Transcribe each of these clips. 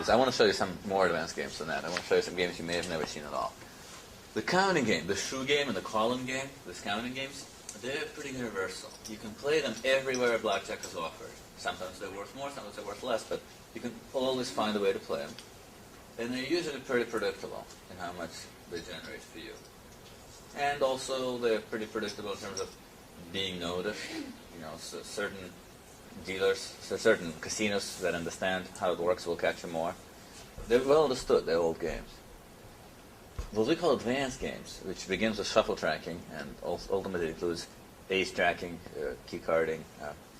this. I want to show you some more advanced games than that. I want to show you some games you may have never seen at all. The counting game, the shoe game and the column game, these counting games, they're pretty universal. You can play them everywhere Blackjack is offered. Sometimes they're worth more, sometimes they're worth less, but you can always find a way to play them. And they're usually pretty predictable in how much they generate for you. And also they're pretty predictable in terms of being noticed. So certain dealers, certain casinos that understand how it works will catch you more. They're well understood, they're old games. What we call advanced games, which begins with shuffle tracking and ultimately includes ace tracking, key carding,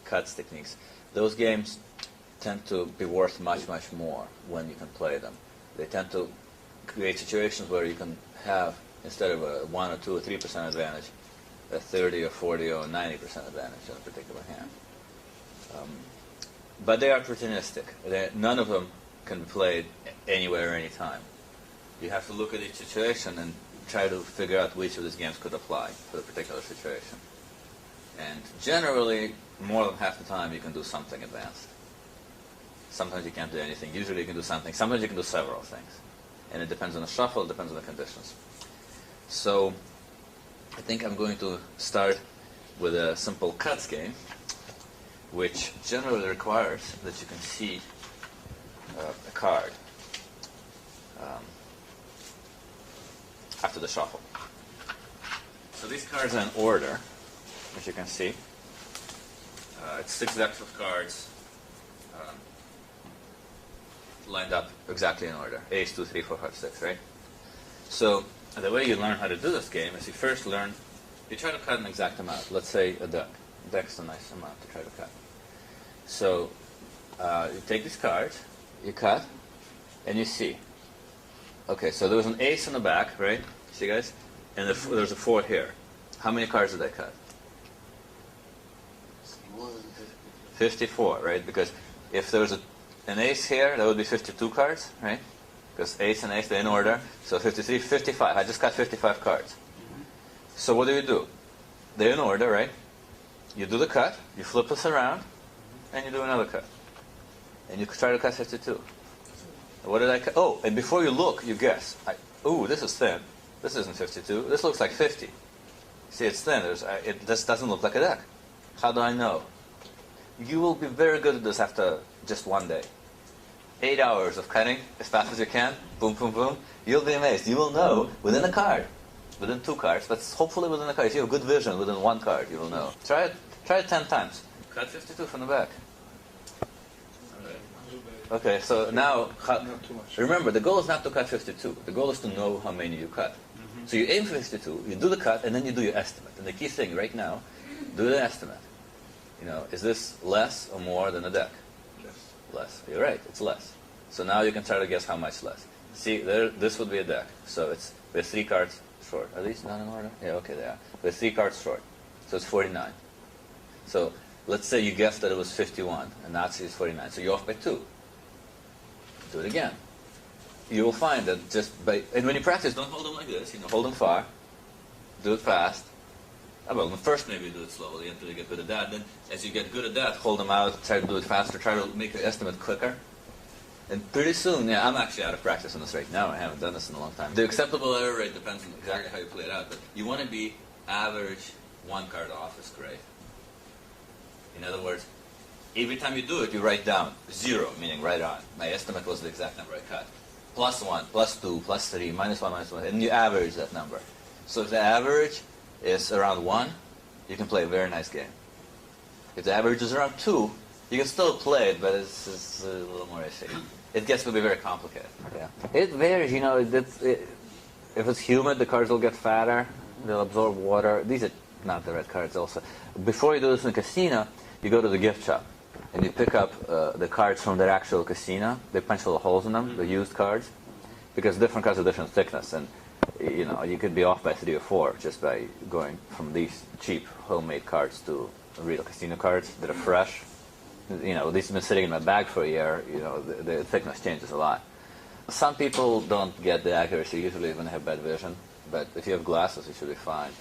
cuts techniques. Those games tend to be worth much, much more when you can play them. They tend to create situations where you can have, instead of a 1 or 2 or 3% advantage, a 30 or 40 or 90% advantage on a particular hand. But they are opportunistic. None of them can be played anywhere or any time. You have to look at each situation and try to figure out which of these games could apply for the particular situation. And generally, more than half the time, you can do something advanced. Sometimes you can't do anything. Usually you can do something. Sometimes you can do several things. And it depends on the shuffle, it depends on the conditions. So I think I'm going to start with a simple cuts game, which generally requires that you can see a card after the shuffle. So these cards are in order, as you can see. It's 6 decks of cards lined up exactly in order. Ace, 2, 3, 4, 5, 6, right? So the way you learn how to do this game is you first learn, you try to cut an exact amount. Let's say a deck. A deck's a nice amount to try to cut. So you take these cards, you cut, and you see. Okay, so there was an ace in the back, right? See, guys? And there's a 4 here. How many cards did I cut? 54, right? Because if there was an ace here, that would be 52 cards, right? Because ace and ace, they're in order. So 53, 55. I just cut 55 cards. So what do? They're in order, right? You do the cut, you flip this around, and you do another cut. And you try to cut 52. What did I cut? Oh, and before you look, you guess. Ooh, this is thin. This isn't 52. This looks like 50. See, it's thin. This doesn't look like a deck. How do I know? You will be very good at this after just one day. 8 hours of cutting as fast as you can. Boom, boom, boom. You'll be amazed. You will know within a card. Within 2 cards, but hopefully within a card. If you have good vision, within 1 card, you will know. Try it 10 times. Cut 52 from the back. Okay, so now, remember, the goal is not to cut 52. The goal is to know how many you cut. So you aim for 52, you do the cut, and then you do your estimate. And the key thing right now, do the estimate. Is this less or more than a deck? Less. You're right, it's less. So now you can try to guess how much less. See, this would be a deck. So we're 3 cards short. Are these not in order? Yeah, okay, they are. We're 3 cards short. So it's 49. So let's say you guessed that it was 51, and now it's 49. So you're off by 2. Do it again. You will find that and when you practice, don't hold them like this. Hold them far. Do it fast. Well, first maybe do it slowly until you get good at that. Then, as you get good at that, hold them out. Try to do it faster. Try to make your estimate quicker. And pretty soon, I'm actually out of practice on this right now. I haven't done this in a long time. The acceptable error rate depends on exactly how you play it out. But you want to be average 1 card off is great. In other words, every time you do it, you write down 0, meaning right on. My estimate was the exact number I cut. +1, +2, +3, -1, -1, and you average that number. So if the average is around 1, you can play a very nice game. If the average is around 2, you can still play it, but it's a little more iffy. It gets to be very complicated. Yeah. It varies, if it's humid, the cards will get fatter, they'll absorb water. These are not the red cards also. Before you do this in a casino, you go to the gift shop. And you pick up the cards from their actual casino. They punch little holes in them, the used cards, because different cards are different thickness, and you could be off by 3 or 4 just by going from these cheap homemade cards to real casino cards that are fresh. These have been sitting in my bag for a year. The thickness changes a lot. Some people don't get the accuracy usually when they have bad vision, but if you have glasses, you should be fine.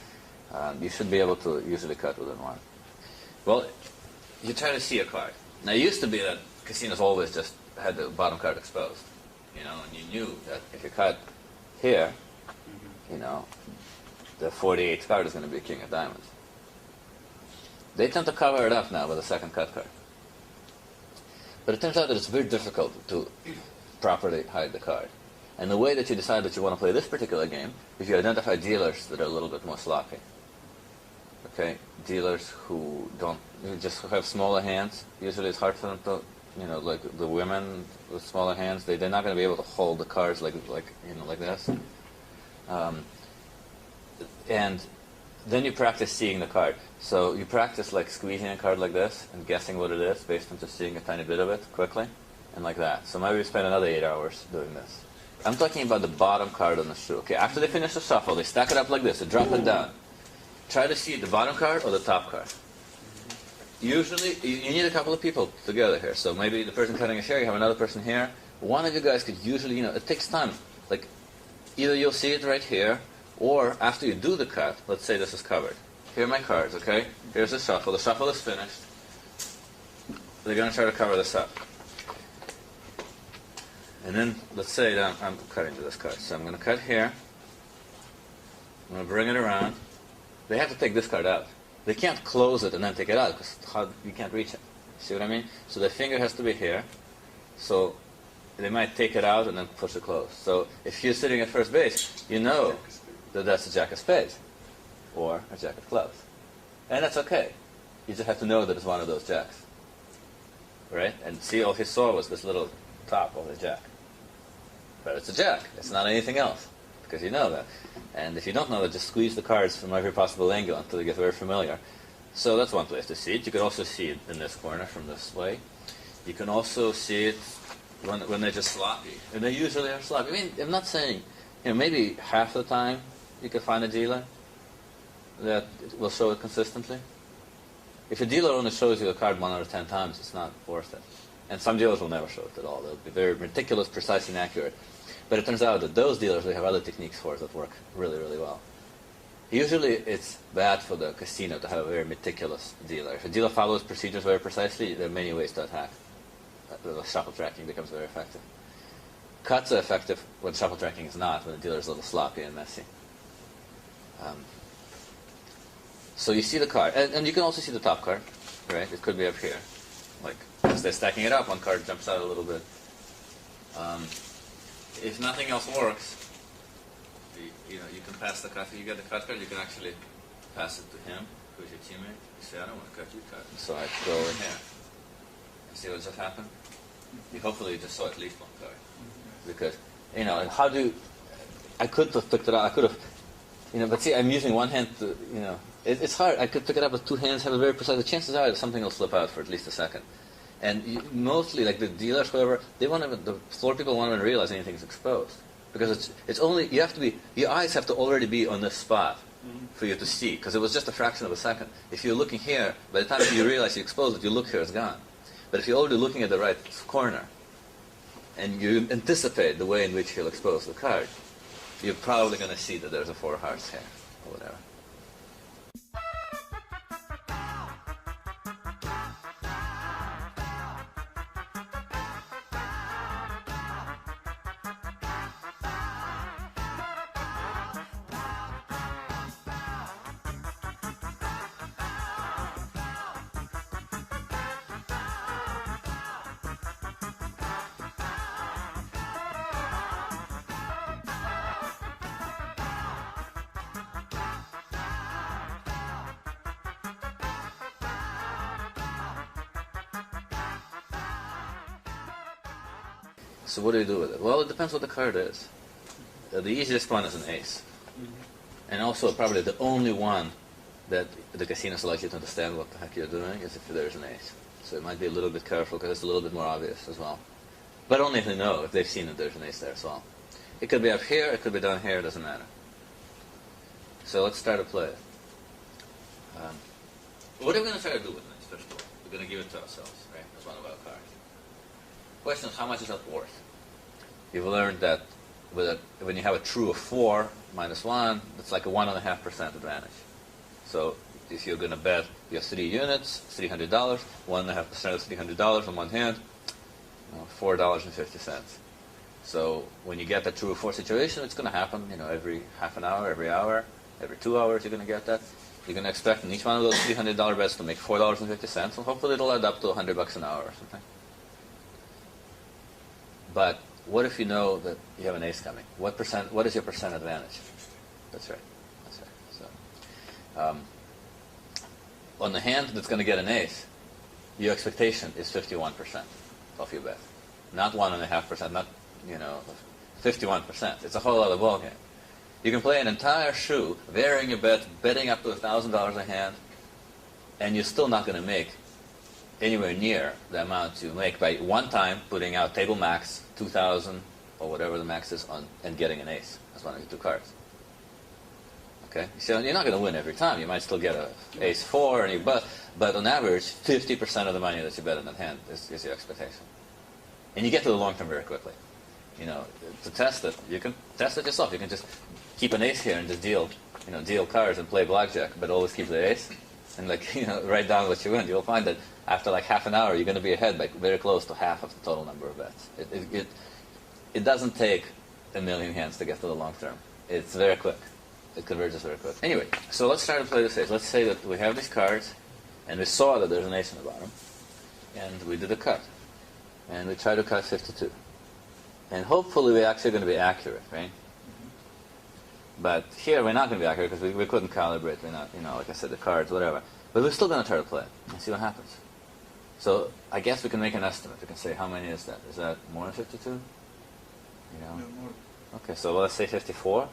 You should be able to usually cut within 1. Well, you try to see a card. Now, it used to be that casinos always just had the bottom card exposed. you know, and you knew that if you cut here, you know, the 48th card is going to be a king of diamonds. They tend to cover it up now with a second cut card. But it turns out that it's very difficult to properly hide the card. And the way that you decide that you want to play this particular game is you identify dealers that are a little bit more sloppy. Okay? Dealers who just have smaller hands. Usually it's hard for them to, you know, like the women with smaller hands, they're not going to be able to hold the cards like this. And then you practice seeing the card. So you practice like squeezing a card like this and guessing what it is based on just seeing a tiny bit of it quickly, and like that. So maybe you spend another 8 hours doing this. I'm talking about the bottom card on the shoe. Okay, after they finish the shuffle, they stack it up like this, they drop it down. Try to see the bottom card or the top card. Usually, you need a couple of people together here. So maybe the person cutting a share, you have another person here. One of you guys could usually, you know, it takes time. Like, either you'll see it right here, or after you do the cut, let's say this is covered. Here are my cards, okay? Here's the shuffle. The shuffle is finished. They're going to try to cover this up. And then, let's say that I'm cutting to this card. So I'm going to cut here. I'm going to bring it around. They have to take this card out. They can't close it and then take it out because you can't reach it. See what I mean? So the finger has to be here. So they might take it out and then push it close. So if you're sitting at first base, you know that that's a jack of spades or a jack of clubs. And that's okay. You just have to know that it's one of those jacks. Right? And see, all he saw was this little top of the jack. But it's a jack. It's not anything else. Because you know that. And if you don't know that, just squeeze the cards from every possible angle until you get very familiar. So that's one place to see it. You can also see it in this corner from this way. You can also see it when they're just sloppy. And they usually are sloppy. I mean, I'm not saying, you know, maybe half the time you can find a dealer that will show it consistently. If a dealer only shows you a card 1 out of 10 times, it's not worth it. And some dealers will never show it at all. They'll be very meticulous, precise, and accurate. But it turns out that those dealers, they have other techniques for it that work really, really well. Usually it's bad for the casino to have a very meticulous dealer. If a dealer follows procedures very precisely, there are many ways to attack. The shuffle tracking becomes very effective. Cuts are effective when shuffle tracking is not, when the dealer is a little sloppy and messy. So you see the card, and you can also see the top card, right? It could be up here. Like, as they're stacking it up, one card jumps out a little bit. If nothing else works, you can pass the cut. If you get the cut card, you can actually pass it to him, who's your teammate. You say, I don't want to cut, you cut. So I go in here. And see what just happened? Hopefully you just saw at least one card. Because, I could have picked it up, I could have, but see, I'm using one hand to, it's hard. I could pick it up with two hands, have it very precise. The chances are that something will slip out for at least a second. And mostly, like the dealers, whatever, the floor people won't even realize anything's exposed. Because it's only, your eyes have to already be on this spot for you to see. Because it was just a fraction of a second. If you're looking here, by the time you realize you exposed it, you look here, it's gone. But if you're already looking at the right corner, and you anticipate the way in which he'll expose the card, you're probably going to see that there's a 4 hearts here, or whatever. So what do you do with it? Well, it depends what the card is. The easiest one is an ace. And also probably the only one that the casinos allow you to understand what the heck you're doing is if there's an ace. So it might be a little bit careful because it's a little bit more obvious as well. But only if they know, if they've seen that there's an ace there as well. It could be up here, it could be down here, it doesn't matter. So let's start to play it. What are we going to try to do with this, first of all? We're going to give it to ourselves, right? As one of our cards. Question is, how much is that worth? You've learned that when you have a true of 4 minus 1, it's like a 1.5% advantage. So if you're going to bet you have 3 units, $300, 1.5% of $300 on one hand, $4.50. So when you get that true or false situation, it's going to happen, every half an hour, every hour, every 2 hours you're going to get that. You're going to expect in each one of those $300 bets to make $4.50, and hopefully it'll add up to $100 an hour or something. But what if you know that you have an ace coming? What is your percent advantage? That's right. So, on the hand that's going to get an ace, your expectation is 51% of your bet. Not 1.5%, not, 51%. It's a whole other ballgame. You can play an entire shoe, varying your bet, betting up to $1,000 a hand, and you're still not going to make anywhere near the amount you make by one time putting out table max, 2,000, or whatever the max is, and getting an ace as one of your two cards. Okay? So you're not going to win every time. You might still get an ace 4, but on average, 50% of the money that you bet in that hand is your expectation. And you get to the long term very quickly. To test it, you can test it yourself. You can just keep an ace here and just deal cards and play blackjack, but always keep the ace. And write down what you win. You'll find that after half an hour, you're going to be ahead by very close to half of the total number of bets. It doesn't take a million hands to get to the long term. It's very quick. It converges very quick. Anyway, so let's try to play this ace. Let's say that we have these cards, and we saw that there's an ace in the bottom, and we did a cut. And we try to cut 52. And hopefully we're actually going to be accurate, right? But here we're not going to be accurate because we couldn't calibrate. We're not, like I said, the cards, whatever. But we're still going to try to play and see what happens. So I guess we can make an estimate. We can say, how many is that? Is that more than 52? No, more. Okay, so let's say 54.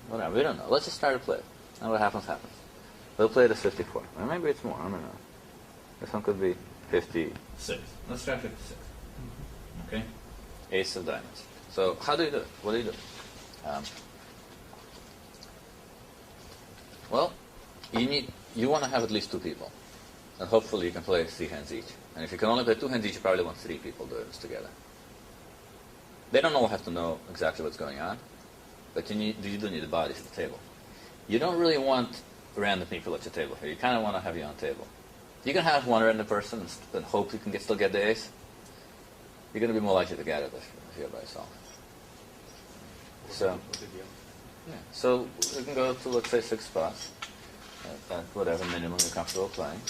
Whatever, we don't know. Let's just try to play it. And what happens, happens. We'll play it as 54. Or maybe it's more, I don't know. This one could be 56. Let's try 56. Okay? Ace of diamonds. So how do you do it? What do you do? Well, you want to have at least two people. And hopefully you can play 3 hands each. And if you can only play 2 hands each, you probably want 3 people doing this together. They don't all have to know exactly what's going on, but you do need the bodies at the table. You don't really want random people at your table here. You kind of want to have your own table. You can have one random person and hope you can still get the ace. You're going to be more likely to get it if you're by yourself. So we can go to, let's say, 6 spots at whatever minimum you're comfortable playing.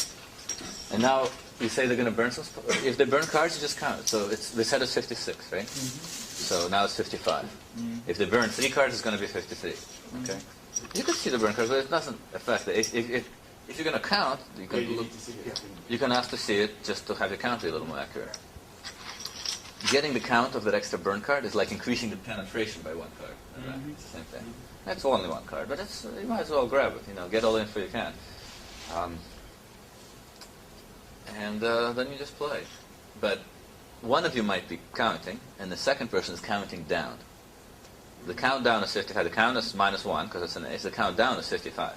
And now you say they're going to burn some spots. If they burn cards, you just count it. So they said it's 56, right? So now it's 55. If they burn 3 cards, it's going to be 53. Okay? You can see the burn cards, but it doesn't affect it. If you're going to count, you can ask to see it just to have your count be a little more accurate. Getting the count of that extra burn card is like increasing the penetration by 1 card. It's the same thing. That's only 1 card, but you might as well grab it. Get all the info you can. And then you just play. But one of you might be counting, and the second person is counting down. The countdown is 55. The count is -1 because it's an ace. The countdown is 55.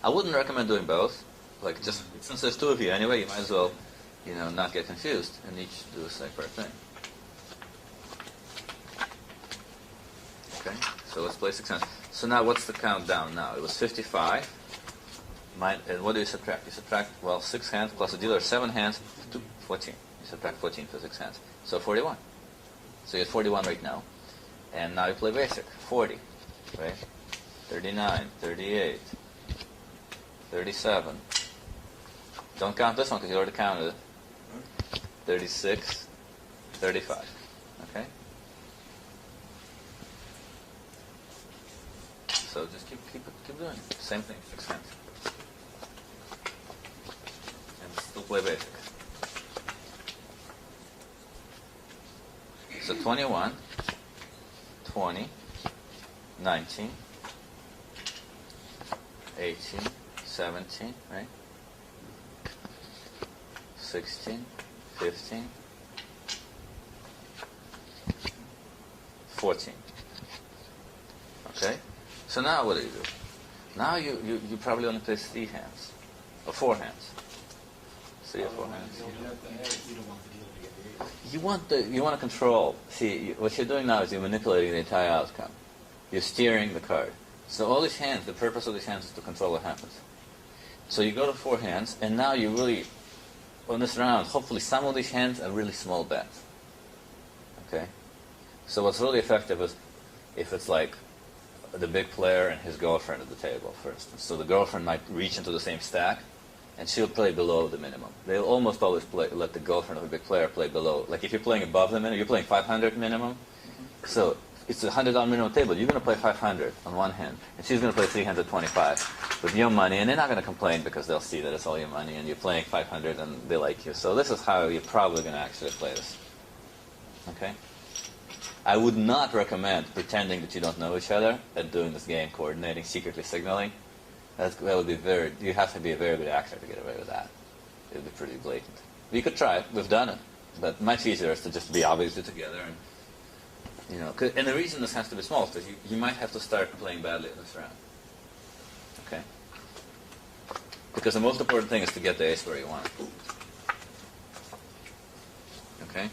I wouldn't recommend doing both. Just since there's 2 of you anyway, you might as well, not get confused and each do a separate thing. Okay, so let's play 6 hands. So now what's the countdown now? It was 55. And what do you subtract? You subtract, 6 hands plus a dealer, 7 hands, 14. You subtract 14 for 6 hands. So 41. So you're at 41 right now. And now you play basic. 40, right? 39, 38, 37. Don't count this one because you already counted it. 36, 35. Okay? So just keep doing it. Same thing, 6 hands. And still play basic. So 21, 20, 19, 18, 17, right? 16, 15, 14. Okay? So now what do? Now you probably only play 3 hands. Or 4 hands. 3 or 4 hands. You want to control. See, what you're doing now is you're manipulating the entire outcome. You're steering the card. So all these hands, the purpose of these hands is to control what happens. So you go to 4 hands, and now you really, on this round, hopefully some of these hands are really small bets. Okay? So what's really effective is if it's like the big player and his girlfriend at the table, for instance. So the girlfriend might reach into the same stack, and she'll play below the minimum. They'll almost always let the girlfriend of a big player play below. Like if you're playing above the minimum, you're playing 500 minimum. So it's a $100 minimum table. You're going to play 500 on one hand, and she's going to play 325 with your money, and they're not going to complain because they'll see that it's all your money, and you're playing 500, and they like you. So this is how you're probably going to actually play this. Okay? I would not recommend pretending that you don't know each other and doing this game, coordinating, secretly signaling. That would be you have to be a very good actor to get away with that. It would be pretty blatant. We could try it. We've done it. But much easier is to just be obviously together. And, and the reason this has to be small is because you might have to start playing badly in this round. Okay? Because the most important thing is to get the ace where you want it. Okay?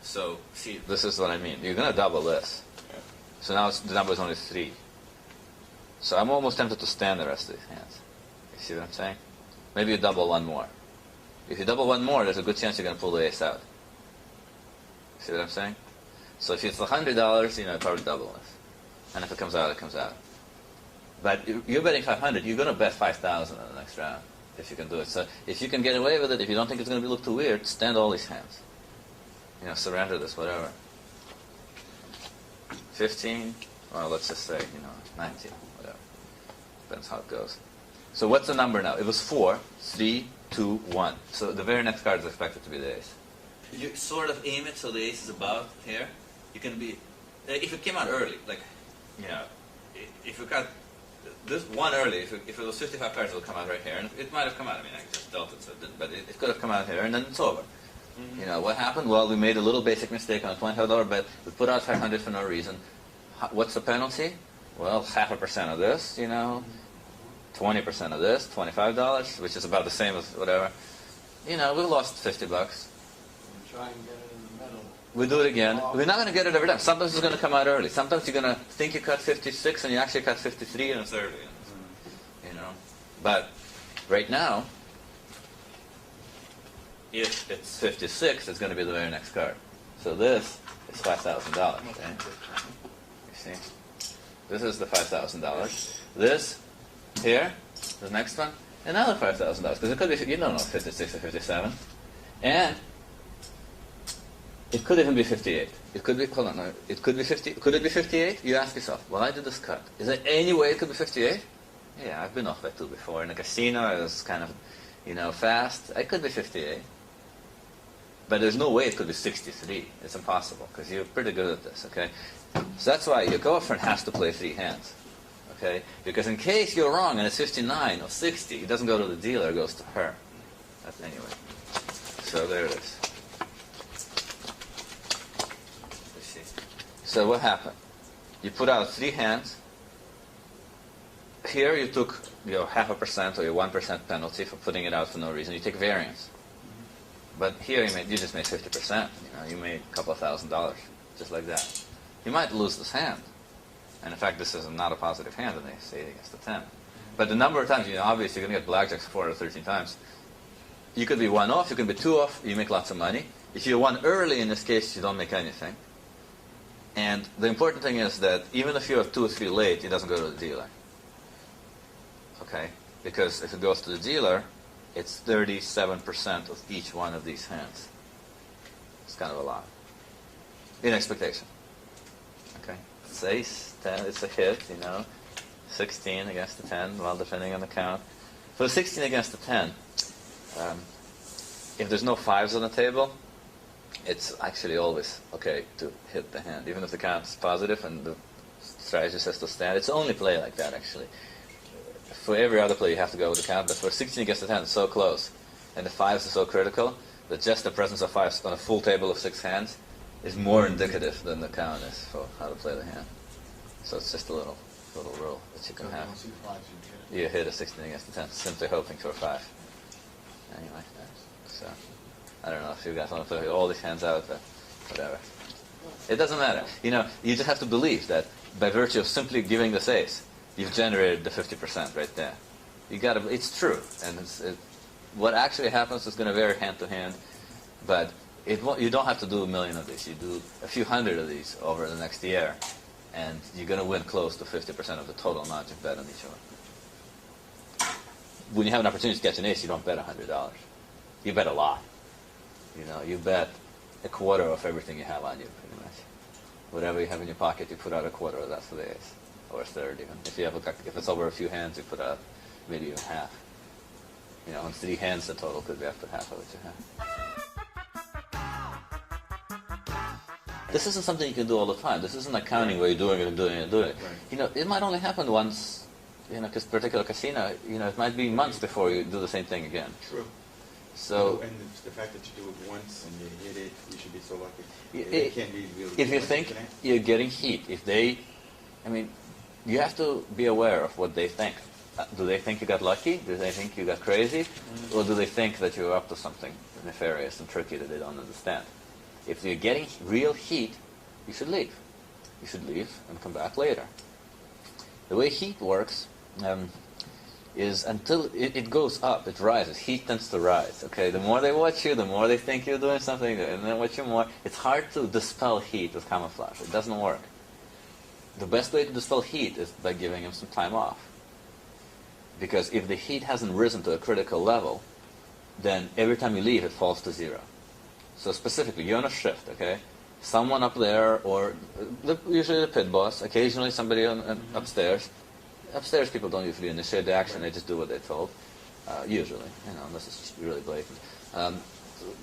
So, see, this is what I mean. You're going to double this. So now the number is only 3. So I'm almost tempted to stand the rest of these hands. You see what I'm saying? Maybe you double one more. If you double one more, there's a good chance you're going to pull the ace out. See what I'm saying? So if it's $100, you probably double this. And if it comes out, it comes out. But you're betting 500, you're going to bet 5,000 in the next round, if you can do it. So if you can get away with it, if you don't think it's going to look too weird, stand all these hands. Surrender this, whatever. 15, well, let's just say, 19, whatever. Depends how it goes. So what's the number now? It was 4, 3, 2, 1. So the very next card is expected to be the ace. You sort of aim it so the ace is above here. You can be, if it came out early, like, if you got this one early, if it was 55 cards, it would come out right here. And it might have come out, I just dealt it, so it didn't, but it could have come out here, and then it's over. Mm-hmm. What happened? Well, we made a little basic mistake on a $25 bet. We put out 500 for no reason. What's the penalty? Well, 0.5% of this, 20% of this, $25, which is about the same as whatever. We lost $50. Try and get it in the middle. We do it again. We're not going to get it every time. Sometimes it's going to come out early. Sometimes you're going to think you cut 56 and you actually cut 53 and it's early. But right now, if it's 56, it's going to be the very next card. So this is $5,000. Okay? You see? This is the $5,000. This here, the next one, another $5,000. Because it could be, 56 or 57. And it could even be 58. It could be, hold on, no, it could be 50. Could it be 58? You ask yourself, well, I did this cut. Is there any way it could be 58? Yeah, I've been off by 2 before. In a casino, it was kind of, fast. It could be 58. But there's no way it could be 63. It's impossible, because you're pretty good at this, okay? So that's why your girlfriend has to play 3 hands, okay? Because in case you're wrong and it's 59 or 60, it doesn't go to the dealer, it goes to her. Anyway, so there it is. So what happened? You put out 3 hands. Here you took your 0.5% or your 1% penalty for putting it out for no reason. You take variance. But here you just made 50%. You made a couple of $1,000, just like that. You might lose this hand. And in fact, this is not a positive hand, and they say it against the 10. But the number of times, obviously you're going to get blackjacks 4 or 13 times. You could be 1 off, you could be 2 off, you make lots of money. If you're 1 early, in this case, you don't make anything. And the important thing is that even if you're 2 or 3 late, it doesn't go to the dealer. Okay? Because if it goes to the dealer, it's 37% of each one of these hands. It's kind of a lot. In expectation. Okay? It's ace, 10, it's a hit, 16 against the 10, well, depending on the count. For 16 against the 10, if there's no 5s on the table, it's actually always okay to hit the hand, even if the count is positive and the strategy says to stand. It's only play like that, actually. For every other play, you have to go with the count, but for 16 against the 10, it's so close, and the 5s are so critical that just the presence of 5s on a full table of 6 hands is more indicative than the count is for how to play the hand. So it's just a little rule that you can have. You hit a 16 against the 10, simply hoping for a 5. Anyway, so I don't know if you guys want to play all these hands out, but whatever. It doesn't matter. You just have to believe that by virtue of simply giving this ace, you've generated the 50% right there. It's true, and what actually happens is going to vary hand to hand. But you don't have to do a million of these. You do a few hundred of these over the next year, and you're going to win close to 50% of the total amount you bet on each one. When you have an opportunity to catch an ace, you don't bet $100. You bet a lot. You bet a quarter of everything you have on you, pretty much. Whatever you have in your pocket, you put out a quarter of that for the ace, or a third even. If it's over a few hands, you put out maybe even half. On 3 hands, the total could be up to half of what you have. This isn't something you can do all the time. This isn't accounting where you're doing it and doing it and doing it. Right. It might only happen once, because particular casino, it might be months before you do the same thing again. True. So, and the fact that you do it once and you hit it, you should be so lucky. It can't be really if you think you're getting heat, you have to be aware of what they think. Do they think you got lucky? Do they think you got crazy? Mm-hmm. Or do they think that you're up to something nefarious and tricky that they don't understand? If you're getting real heat, you should leave. You should leave and come back later. The way heat works is until it goes up, it rises. Heat tends to rise. Okay, the more they watch you, the more they think you're doing something, and then watch you more. It's hard to dispel heat with camouflage. It doesn't work. The best way to dispel heat is by giving him some time off. Because if the heat hasn't risen to a critical level, then every time you leave, it falls to 0. So specifically, you're on a shift, okay? Someone up there, or usually the pit boss, occasionally somebody upstairs. Upstairs, people don't usually initiate the action. They just do what they're told, usually, unless it's really blatant.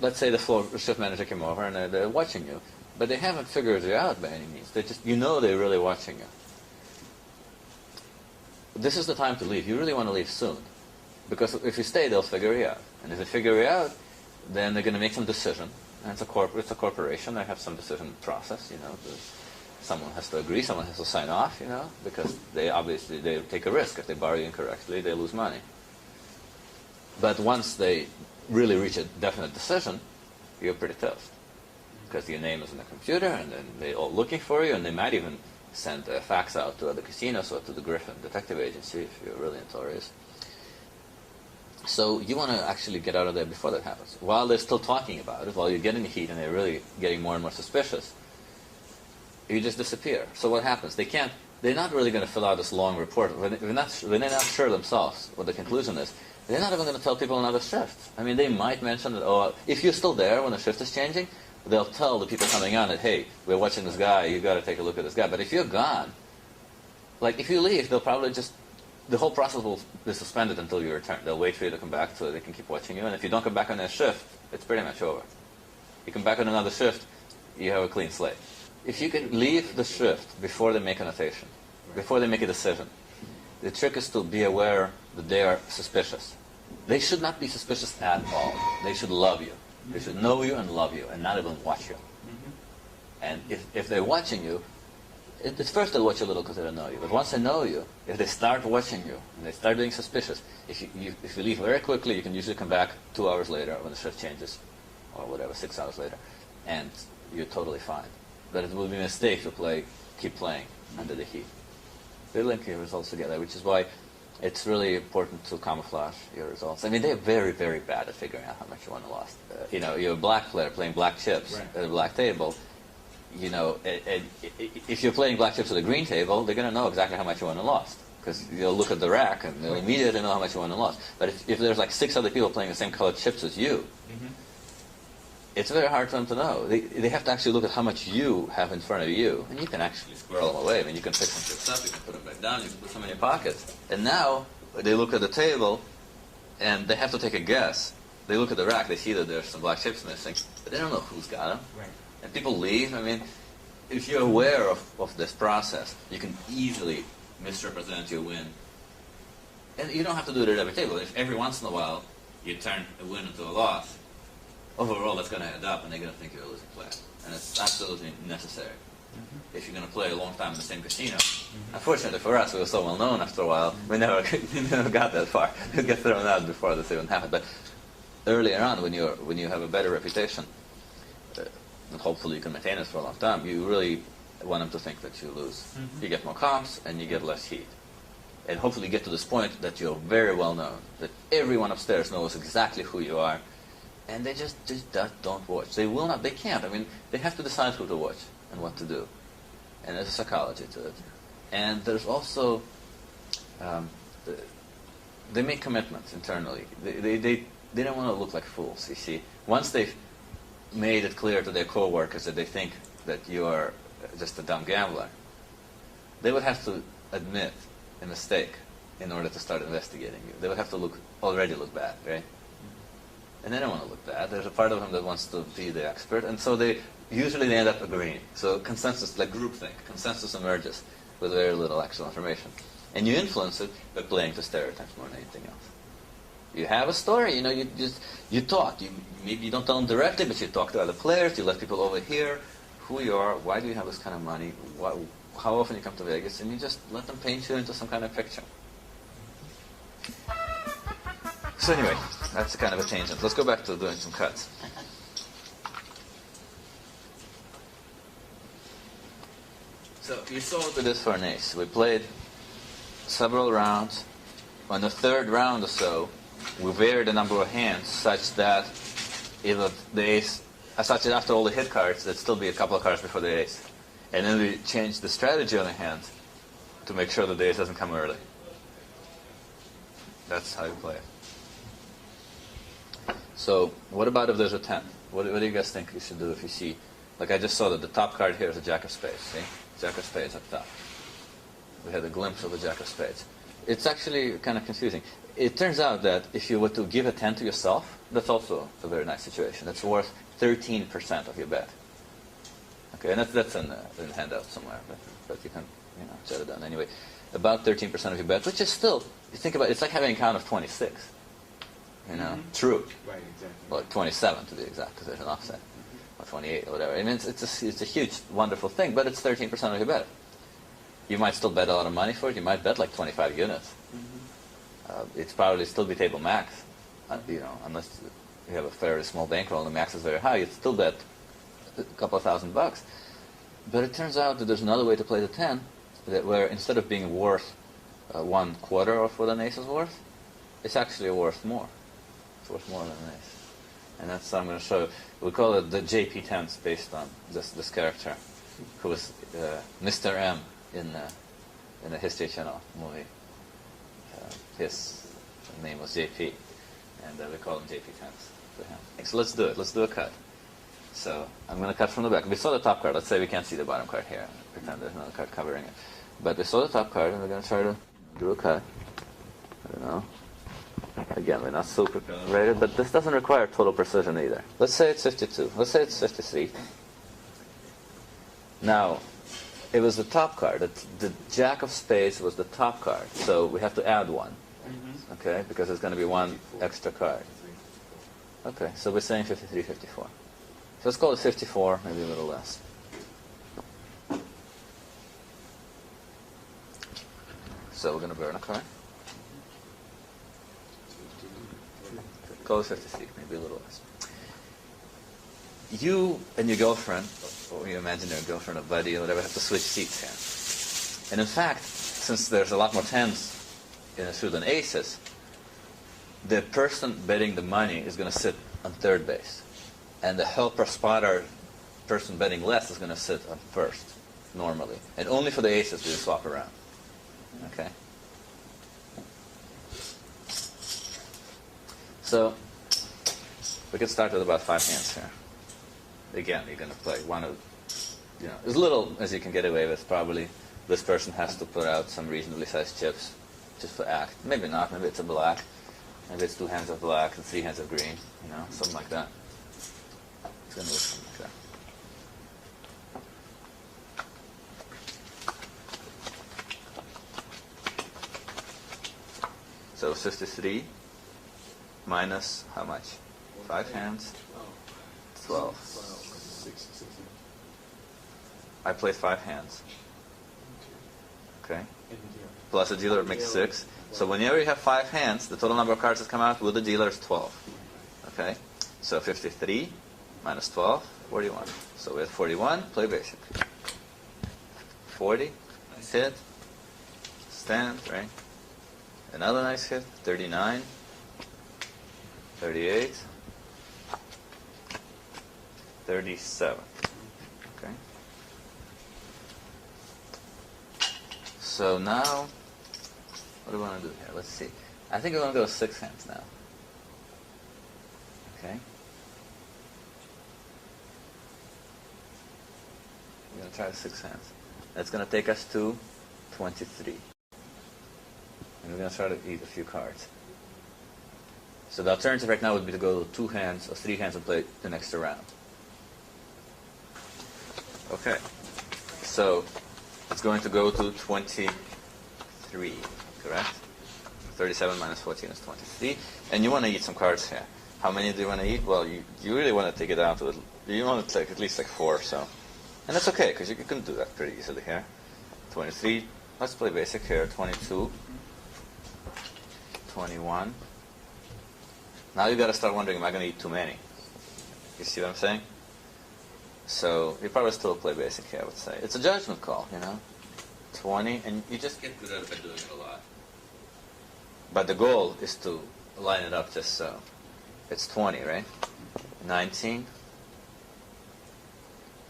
Let's say the shift manager came over and they're watching you, but they haven't figured you out by any means. They just, they're really watching you. This is the time to leave. You really want to leave soon. Because if you stay, they'll figure you out. And if they figure you out, then they're going to make some decision. And it's a corporation. They have some decision process, Someone has to agree, someone has to sign off, because they take a risk. If they borrow you incorrectly, they lose money. But once they really reach a definite decision, you're pretty toast. Because your name is in the computer, and then they're all looking for you, and they might even send a fax out to other casinos or to the Griffin Detective Agency if you're really notorious. So you want to actually get out of there before that happens. While they're still talking about it, while you're getting the heat and they're really getting more and more suspicious, you just disappear. So what happens? They're not really going to fill out this long report. When they're not sure themselves what the conclusion is, they're not even going to tell people another shift. They might mention that, if you're still there when the shift is changing, they'll tell the people coming on that, hey, we're watching this guy, you got to take a look at this guy. But if you're gone, if you leave, they'll probably the whole process will be suspended until you return. They'll wait for you to come back so they can keep watching you. And if you don't come back on their shift, it's pretty much over. You come back on another shift, you have a clean slate. If you can leave the shift before they make a notation, before they make a decision, the trick is to be aware that they are suspicious. They should not be suspicious at all. They should love you. They should know you and love you and not even watch you. And if they're watching you, at first they'll watch you a little because they don't know you. But once they know you, if they start watching you and they start being suspicious, if you leave very quickly, you can usually come back 2 hours later when the shift changes, or whatever, 6 hours later, and you're totally fine. But it would be a mistake to keep playing under the heat. They link your results together, which is why it's really important to camouflage your results. They're very, very bad at figuring out how much you won or lost. You're a black player playing black chips at a black table. If you're playing black chips at a green table, they're going to know exactly how much you won or lost. Because they'll look at the rack and they'll immediately know how much you won or lost. But if there's 6 other people playing the same colored chips as you, it's very hard for them to know. They have to actually look at how much you have in front of you. And you can actually squirrel them away. You can pick some chips up, you can put them back down, you can put some in your pockets. And now they look at the table and they have to take a guess. They look at the rack, they see that there's some black chips missing, but they don't know who's got them. Right. And people leave. If you're aware of this process, you can easily misrepresent your win. And you don't have to do it at every table. If every once in a while you turn a win into a loss, overall that's going to add up and they're going to think you're a losing player. And it's absolutely necessary. If you're going to play a long time in the same casino. Unfortunately for us, we were so well known after a while, we never got that far. We'd get thrown out before this even happened. But earlier on, when you have a better reputation, and hopefully you can maintain it for a long time, you really want them to think that you lose. You get more comps and you get less heat. And hopefully you get to this point that you're very well known, that everyone upstairs knows exactly who you are, and they just don't watch. They will not. They can't. I mean, they have to decide who to watch and what to do, and there's a psychology to it. And there's also they make commitments internally. They don't want to look like fools. You see, once they've made it clear to their coworkers that they think that you are just a dumb gambler, they would have to admit a mistake in order to start investigating you. They would have to already look bad, right? And they don't want to look bad. There's a part of them that wants to be the expert, and so they end up agreeing. So consensus, like groupthink, consensus emerges with very little actual information. And you influence it by playing to stereotypes more than anything else. You have a story, you talk. Maybe you don't tell them directly, but you talk to other players, you let people overhear who you are, why do you have this kind of money, how often you come to Vegas, and you just let them paint you into some kind of picture. So anyway, that's kind of a tangent. Let's go back to doing some cuts. So you saw what we did for an ace. We played several rounds. On the third round or so, we varied the number of hands such that the ace, such that after all the hit cards, there'd still be a couple of cards before the ace. And then we changed the strategy on the hand to make sure that the ace doesn't come early. That's how you play it. So, what about if there's a 10? What do you guys think you should do if you see, like I just saw that the top card here is a Jack of Spades, see? Jack of Spades up top. We had a glimpse of the Jack of Spades. It's actually kind of confusing. It turns out that if you were to give a 10 to yourself, that's also a very nice situation. That's worth 13% of your bet. Okay, and that's in the handout somewhere, but you can jot it down anyway. About 13% of your bet, which is still, you think about it, it's like having a count of 26. True. Right, exactly. Well, 27 to be exact, because there's an offset, or 28 or whatever. I mean, it's a huge, wonderful thing, but it's 13% of your bet. You might still bet a lot of money for it. You might bet like 25 units. It's probably still be table max, unless you have a fairly small bankroll and the max is very high. You'd still bet a couple of $1,000. But it turns out that there's another way to play the 10, where instead of being worth 1/4 of what an ace is worth, it's actually worth more. It's worth more than an ace. And that's what I'm going to show you. We call it the JP tense based on this character, who was Mr. M in the History Channel movie. His name was JP, and we call him JP tense for him. So let's do it. Let's do a cut. So I'm going to cut from the back. We saw the top card. Let's say we can't see the bottom card here. Pretend there's another card covering it. But we saw the top card, and we're going to try to do a cut. I don't know. Again, we're not super rated, but this doesn't require total precision either. Let's say it's 52. Let's say it's 53. Now, it was the top card. The Jack of Spades was the top card, so we have to add one. Okay, because there's going to be one extra card. Okay, so we're saying 53, 54. So let's call it 54, maybe a little less. So we're going to burn a card. Call it 53, maybe a little less. You and your girlfriend, or your imaginary girlfriend or buddy or whatever, have to switch seats here. And in fact, since there's a lot more tens in a suit than aces, the person betting the money is going to sit on third base. And the helper spotter person betting less is going to sit on first, normally. And only for the aces do you swap around. Okay? So, we could start with about 5 hands here. Again, you're going to play one of, as little as you can get away with, probably. This person has to put out some reasonably sized chips just for act. Maybe not, maybe it's a black. Maybe it's 2 hands of black and 3 hands of green, something like that. It's going to look something like that. So 53 minus how much? 5 hands? 12. I play 5 hands. Okay? Plus the dealer makes 6. So whenever you have 5 hands, the total number of cards that come out with the dealer is 12. Okay? So 53 minus 12, 41. So we have 41, play basic. 40, nice hit. Stand, right? Another nice hit, 39, 38, 37. Okay. So now, what do we want to do here? Let's see. I think we're going to go 6 hands now. Okay. We're going to try 6 hands. That's going to take us to 23. And we're going to try to eat a few cards. So the alternative right now would be to go to 2 hands or 3 hands and play the next round. Okay. So it's going to go to 23, correct? 37 minus 14 is 23. And you want to eat some cards here. How many do you want to eat? Well, you really want to take it down to, you want to take at least like 4 or so. And that's okay, because you can do that pretty easily here. 23, let's play basic here. 22, 21. Now you got to start wondering, am I going to eat too many? You see what I'm saying? So you probably still play basic here, I would say. It's a judgment call, you know. 20, and you just get good at it by doing it a lot. But the goal is to line it up just so. It's 20, right? 19.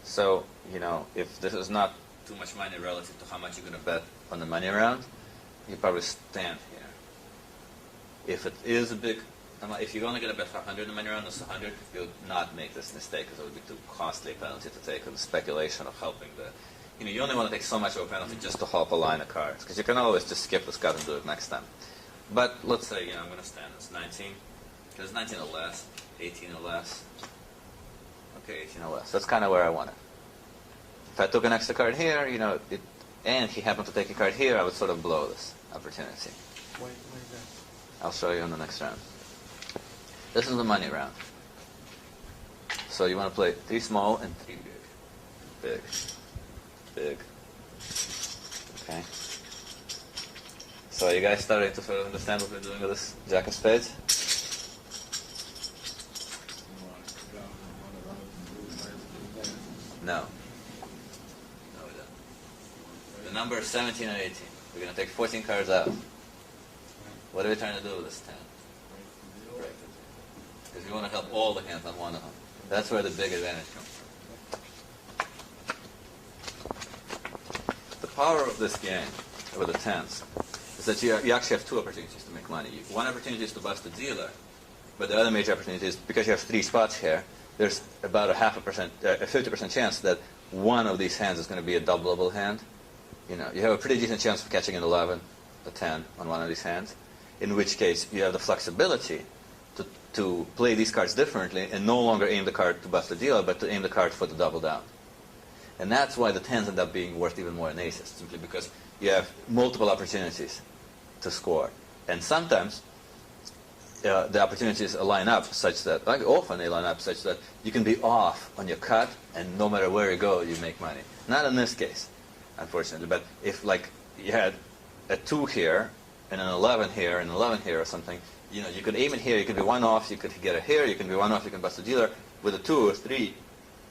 So, you know, if this is not too much money relative to how much you're going to bet on the money round, you probably stand here. If it is a big, if you're only going to bet 500 in the money round, it's 100, you'll not make this mistake because it would be too costly a penalty to take, and the speculation of helping the, you know, you only want to take so much of a penalty just to help a line of cards, because you can always just skip this cut and do it next time. But let's say, you know, I'm going to stand this 19, because 19 or less, 18 or less. Okay, 18 or less. That's kind of where I want it. If I took an extra card here, you know, and he happened to take a card here, I would sort of blow this opportunity. Wait, that. I'll show you in the next round. This is the money round. So you want to play 3 small and 3 big. Big. Big. Okay. So are you guys starting to sort of understand what we're doing with this Jack of Spades? No. No, we don't. The number is 17 and 18. We're going to take 14 cards out. What are we trying to do with this 10? Because we want to help all the hands on one of them. That's where the big advantage comes from. The power of this game, with the tens, is that you actually have 2 opportunities to make money. One opportunity is to bust the dealer, but the other major opportunity is, because you have 3 spots here, there's about a 50% chance that one of these hands is going to be a doubleable hand. You know, you have a pretty decent chance of catching an 11, a 10 on one of these hands, in which case you have the flexibility to play these cards differently and no longer aim the card to bust the dealer, but to aim the card for the double down. And that's why the 10s end up being worth even more than aces, simply because you have multiple opportunities to score. And sometimes the opportunities line up such that, like often they line up such that you can be off on your cut, and no matter where you go, you make money. Not in this case, unfortunately, but if like you had a 2 here, and an 11 here, and an 11 here or something, you know, you could aim it here, you could be 1 off, you could get it here, you can be 1 off, you can bust the dealer. With a 2 or 3,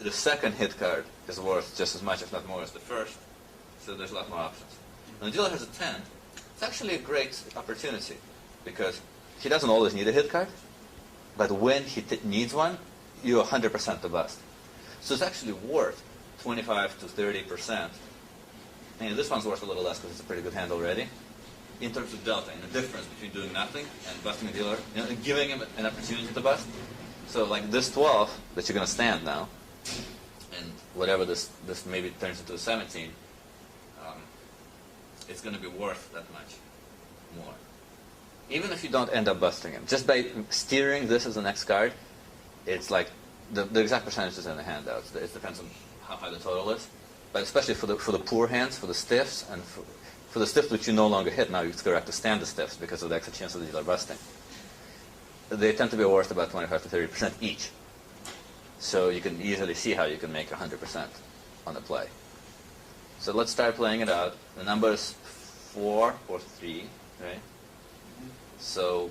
the second hit card is worth just as much, if not more, as the first. So there's a lot more options. When the dealer has a 10, it's actually a great opportunity, because he doesn't always need a hit card, but when he needs one, you're 100% to bust. So it's actually worth 25 to 30%. And this one's worth a little less because it's a pretty good hand already. In terms of delta, and the difference between doing nothing and busting the dealer, you know, and giving him an opportunity to bust. So like this 12 that you're going to stand now, and whatever this maybe turns into a 17, it's going to be worth that much more. Even if you don't end up busting him, just by steering this as the next card, it's like the exact percentages in the handouts. It depends on how high the total is, but especially for the poor hands, for the stiffs, and for the stiffs which you no longer hit, now it's correct to stand the stiffs because of the extra chance of the dealer busting. They tend to be worth about 25 to 30% each. So you can easily see how you can make 100% on the play. So let's start playing it out. The number is 4 or 3, right? So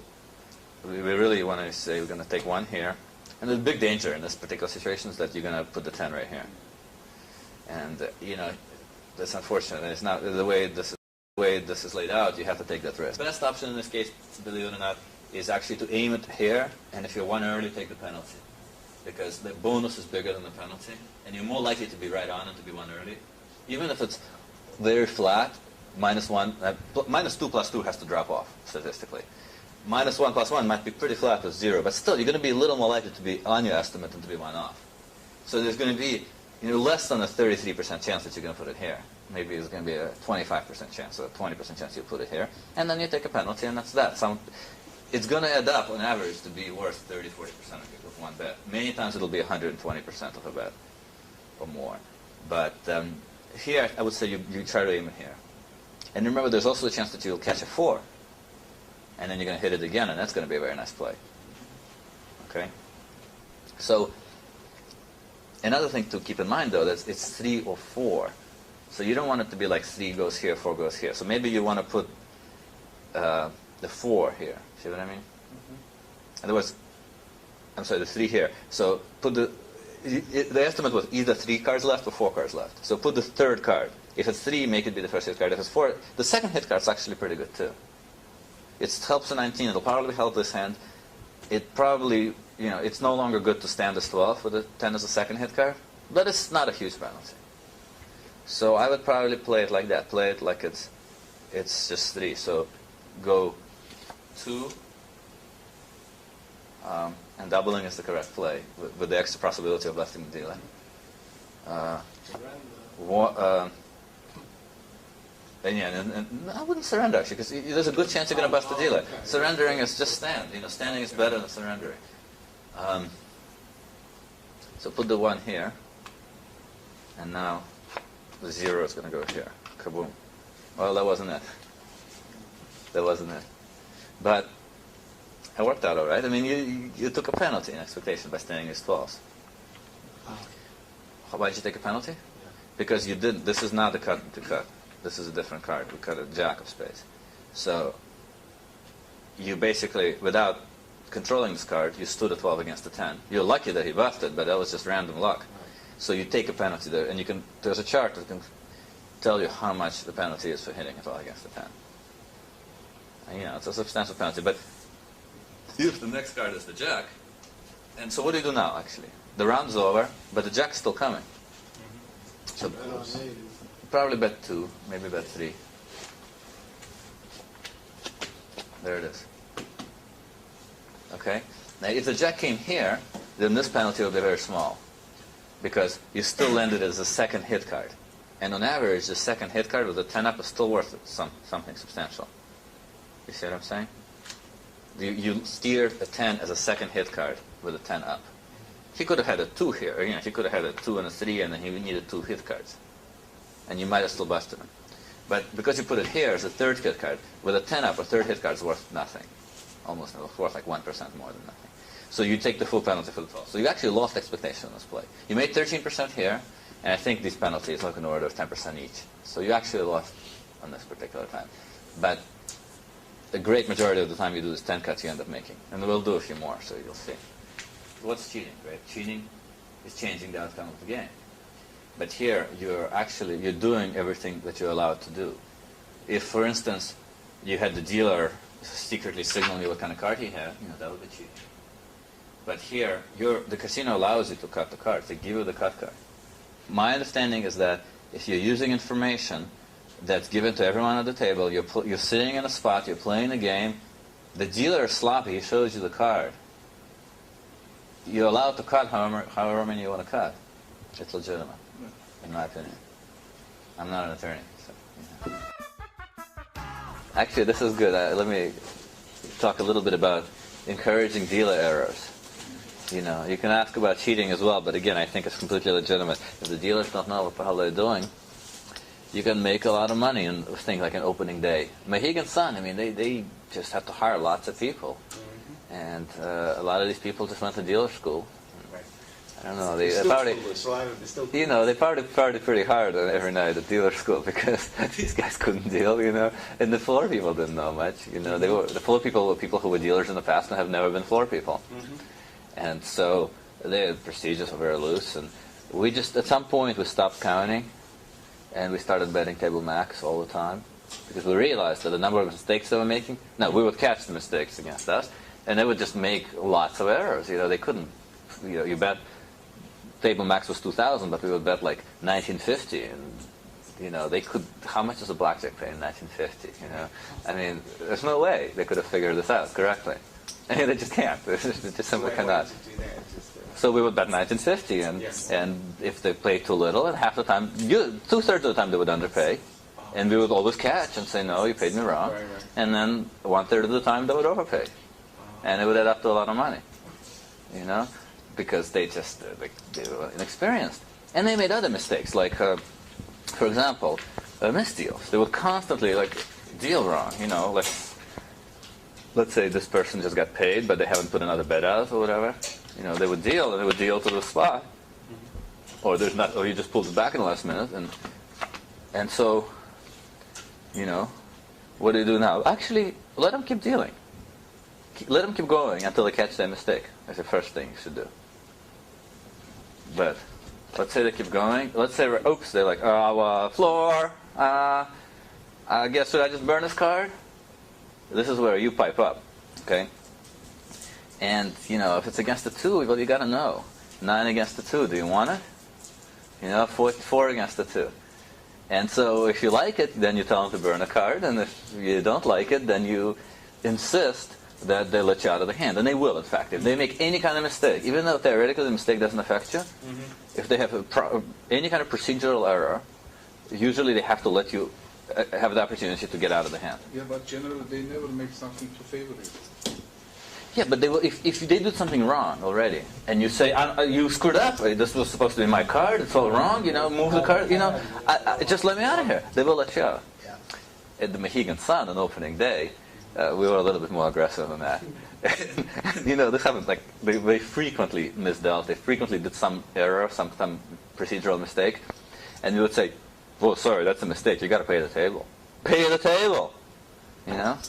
we really want to say we're going to take 1 here. And the big danger in this particular situation is that you're going to put the 10 right here. And, you know, that's unfortunate. It's not the way this is laid out. You have to take that risk. The best option in this case, believe it or not, is actually to aim it here. And if you're 1 early, take the penalty. because the bonus is bigger than the penalty, and you're more likely to be right on and to be one early. Even if it's very flat, minus 2 plus 2 has to drop off statistically. Minus 1 plus 1 might be pretty flat with 0, but still, you're going to be a little more likely to be on your estimate than to be one off. So there's going to be less than a 33% chance that you're going to put it here. Maybe it's going to be a 25% chance or a 20% chance you put it here. And then you take a penalty, and that's that. It's going to add up, on average, to be worth 30, 40% of it with one bet. Many times it'll be 120% of a bet or more. But here, I would say you try to aim it here. And remember, there's also a chance that you'll catch a 4. And then you're going to hit it again, and that's going to be a very nice play. Okay? So, another thing to keep in mind, though, that it's 3 or 4. So you don't want it to be like 3 goes here, 4 goes here. So maybe you want to put the 4 here. See what I mean? In other words, I'm sorry, the 3 here. So put the estimate was either 3 cards left or 4 cards left. So put the third card. If it's 3, make it be the first hit card. If it's 4, the second hit card is actually pretty good too. It helps a 19. It'll probably help this hand. It probably, it's no longer good to stand as 12 with a 10 as a second hit card, but it's not a huge penalty. So I would probably play it like that. Play it like it's just 3. So go 2, and doubling is the correct play with the extra possibility of busting the dealer. And I wouldn't surrender, actually, because there's a good chance you're going to bust the dealer. Okay. Surrendering is just stand. Standing is better than surrendering. So put the 1 here, and now the 0 is going to go here. Kaboom. Well, that wasn't it. That wasn't it. But it worked out all right. I mean, you took a penalty in expectation by standing as 12s. Why did you take a penalty? Yeah. Because you didn't. This is not the cut to cut. This is a different card. We cut a jack of spades. So you basically, without controlling this card, you stood a 12 against a 10. You're lucky that he busted, but that was just random luck. Right. So you take a penalty there, and there's a chart that can tell you how much the penalty is for hitting a 12 against a 10. And, it's a substantial penalty. But if the next card is the jack, and so what do you do now, actually? The round's over, but the jack's still coming. So probably bet 2, maybe bet 3. There it is. Okay? Now, if the jack came here, then this penalty will be very small, because you still landed as a second hit card. And on average, the second hit card with a 10 up is still worth it, something substantial. You see what I'm saying? You steered a 10 as a second hit card with a 10 up. He could have had a 2 here. Or, he could have had a 2 and a 3, and then he needed 2 hit cards. And you might have still busted him. But because you put it here as a third hit card, with a 10 up, a third hit card is worth nothing. Almost worth like 1% more than nothing. So you take the full penalty for the 12. So you actually lost expectation on this play. You made 13% here, and I think these penalties look in the order of 10% each. So you actually lost on this particular time. But the great majority of the time you do this 10 cuts you end up making. And we'll do a few more, so you'll see. What's cheating, right? Cheating is changing the outcome of the game. But here, you're doing everything that you're allowed to do. If, for instance, you had the dealer secretly signaling you what kind of card he had, that would be cheating. But here, the casino allows you to cut the cards. They give you the cut card. My understanding is that if you're using information that's given to everyone at the table, you're sitting in a spot, you're playing the game, the dealer is sloppy, he shows you the card. You're allowed to cut however many you want to cut. It's legitimate, in my opinion. I'm not an attorney. So, Actually, this is good. Let me talk a little bit about encouraging dealer errors. You can ask about cheating as well, but again, I think it's completely legitimate. If the dealers don't know what the hell they're doing, you can make a lot of money in things like an opening day. Mohegan Sun, they just have to hire lots of people. And a lot of these people just went to dealer school. I don't know. They partied pretty hard every night at dealer school because these guys couldn't deal, And the floor people didn't know much, The floor people were people who were dealers in the past and have never been floor people. And so the procedures were very loose. And we just, at some point, we stopped counting. And we started betting table max all the time. Because we realized that the number of mistakes they were making, we would catch the mistakes against us. And they would just make lots of errors. They couldn't you bet table max was 2,000, but we would bet like 1950, and they could. How much does a blackjack pay in 1950? I mean, there's no way they could have figured this out correctly. I mean, they just can't. They just simply cannot. So we would bet 1950, and if they played too little, and half the time, 2/3 of the time they would underpay, and we would always catch and say, no, you paid me wrong, and then 1/3 of the time they would overpay, and it would add up to a lot of money, because they just they were inexperienced, and they made other mistakes, like for example, misdeals. They would constantly deal wrong, let's say this person just got paid, but they haven't put another bet out or whatever. They would deal, and they would deal to the spot, or he just pulls it back in the last minute, and so, what do you do now? Actually, let them keep dealing. Let them keep going until they catch their mistake. That's the first thing you should do. But let's say they keep going. Let's say, oops, they're like, floor. I guess should I just burn this card? This is where you pipe up, okay? And, if it's against the 2, well, you got to know. 9 against the 2, do you want it? 4 against the 2. And so if you like it, then you tell them to burn a card. And if you don't like it, then you insist that they let you out of the hand. And they will, in fact. If they make any kind of mistake, even though theoretically the mistake doesn't affect you, if they have any kind of procedural error, usually they have to let you have the opportunity to get out of the hand. Yeah, but generally they never make something to favor you. Yeah, but they will, if they do something wrong already, and you say, you screwed up, this was supposed to be my card, it's all wrong, move the card, just let me out of here. They will let you out. Yeah. At the Mohegan Sun on opening day, we were a little bit more aggressive than that. This happened, they frequently misdealt, they frequently did some error, some procedural mistake, and we would say, well, sorry, that's a mistake, you got to pay the table. Pay the table! And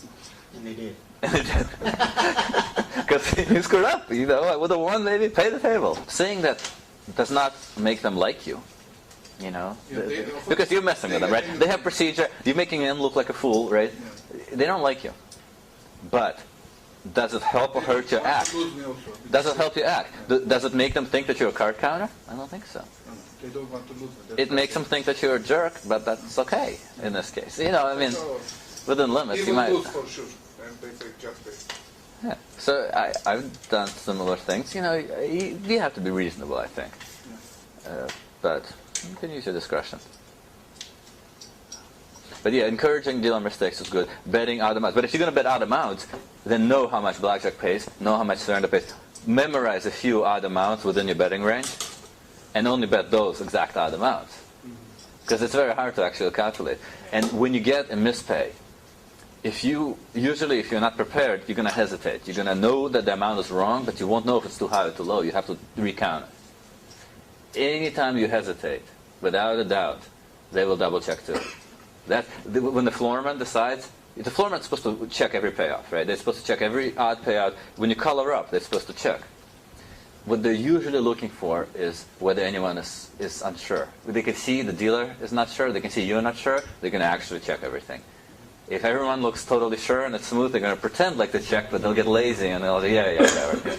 they did. Because you screwed up, I would have won, maybe pay the table. Saying that does not make them like you, because you're messing with them, right? They have procedure, you're making them look like a fool, right? They don't like you. But does it help or hurt your act? Does it help you act? Does it make them think that you're a card counter? I don't think so. They don't want to lose. It makes them think that you're a jerk, but that's okay in this case. Within limits, you might. Lose for sure, and they say just this. Yeah. So I've done similar things. You have to be reasonable, I think. But you can use your discretion. But yeah, encouraging dealer mistakes is good. Betting odd amounts. But if you're going to bet odd amounts, then know how much blackjack pays, know how much surrender pays. Memorize a few odd amounts within your betting range, and only bet those exact odd amounts. Because it's very hard to actually calculate. And when you get a mispay, if you're not prepared, you're going to hesitate. You're going to know that the amount is wrong, but you won't know if it's too high or too low. You have to recount it. Anytime you hesitate, without a doubt, they will double check too. When the floorman decides, the floorman's supposed to check every payoff, right? They're supposed to check every odd payout. When you color up, they're supposed to check. What they're usually looking for is whether anyone is unsure. They can see the dealer is not sure, they can see you're not sure, they're going to actually check everything. If everyone looks totally sure and it's smooth, they're going to pretend like they check, but they'll get lazy and they'll say, yeah, whatever.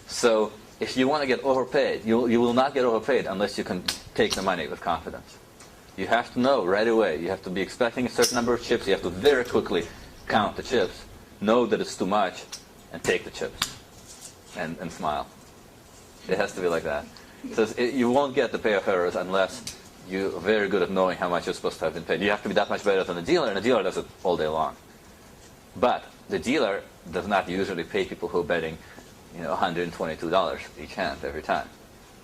So if you want to get overpaid, you will not get overpaid unless you can take the money with confidence. You have to know right away. You have to be expecting a certain number of chips. You have to very quickly count the chips, know that it's too much, and take the chips, and smile. It has to be like that. So you won't get the payoff errors unless you're very good at knowing how much you're supposed to have been paid. You have to be that much better than the dealer, and the dealer does it all day long. But the dealer does not usually pay people who are betting, $122 each hand every time,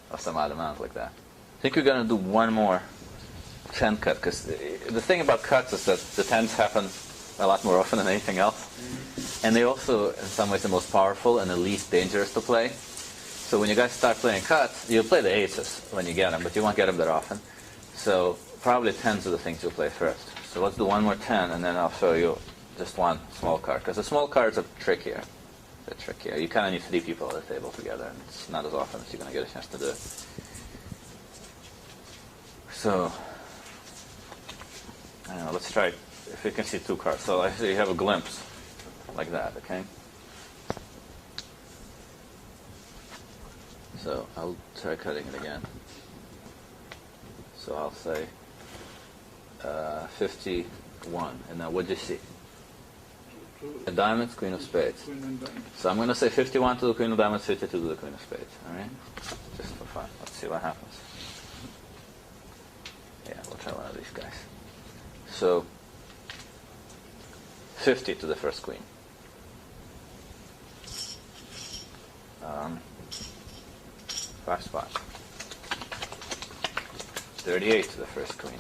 or some odd amount like that. I think we're going to do one more 10 cut, because the thing about cuts is that the 10s happen a lot more often than anything else. And they're also, in some ways, the most powerful and the least dangerous to play. So when you guys start playing cuts, you'll play the aces when you get them, but you won't get them that often. So probably 10s are the things you'll play first. So let's do one more 10, and then I'll show you just one small card, because the small cards are trickier. They're trickier. You kind of need 3 people at the table together, and it's not as often as you're going to get a chance to do it. So, I don't know, let's try, if you can see 2 cards. So actually you have a glimpse, like that, okay? So I'll try cutting it again. So I'll say 51. And now what do you see? A diamonds, queen of spades. Queen and diamond. So I'm going to say 51 to the queen of diamonds, 52 to the queen of spades. All right? Just for fun. Let's see what happens. Yeah, we'll try one of these guys. So 50 to the first queen. 5 spots. 38 to the first queen.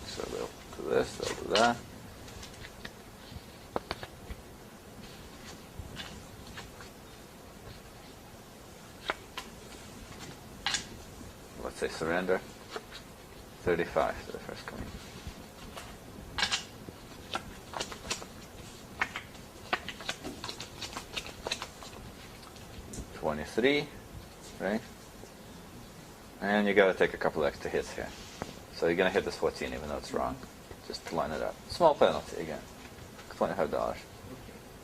So they'll do this, they'll do that. Let's say surrender. 35 to the first queen. $23, right? And you got to take a couple extra hits here. So you're going to hit this 14 even though it's wrong. Just to line it up. Small penalty again. $25.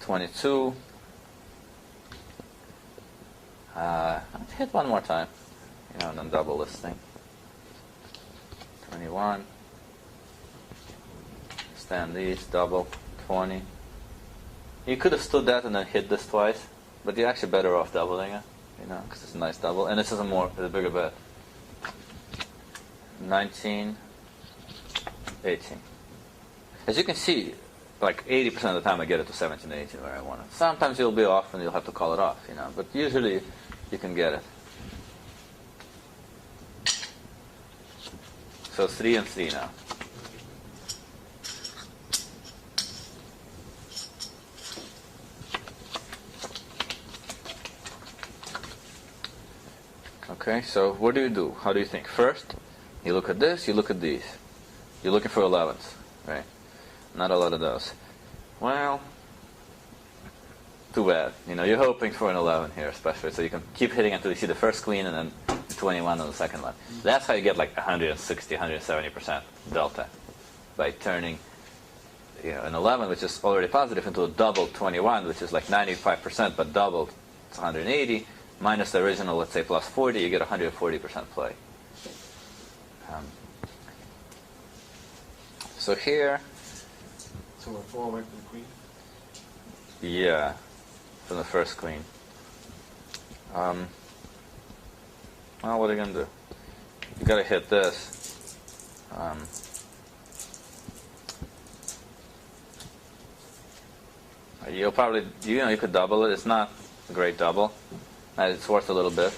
22. Hit one more time. And then double this thing. 21. Stand these, double, 20. You could have stood that and then hit this twice, but you're actually better off doubling it, because it's a nice double, and this is a bigger bet. 19, 18. As you can see, like 80% of the time I get it to 17, 18 where I want it. Sometimes you'll be off and you'll have to call it off, but usually you can get it. So 3 and 3 now. Okay, so what do you do? How do you think? First, you look at this, you look at these. You're looking for 11s, right? Not a lot of those. Well, too bad. You're hoping for an 11 here, especially, so you can keep hitting until you see the first queen and then 21 on the second one. That's how you get like 160, 170% delta, by turning an 11, which is already positive, into a double 21, which is like 95%, but doubled, it's 180, minus the original, let's say, plus 40, you get 140% play. So here... So we're 4 away from the queen? Yeah, from the first queen. Well, what are you going to do? You got to hit this. You'll probably, you could double it. It's not a great double. It's worth a little bit.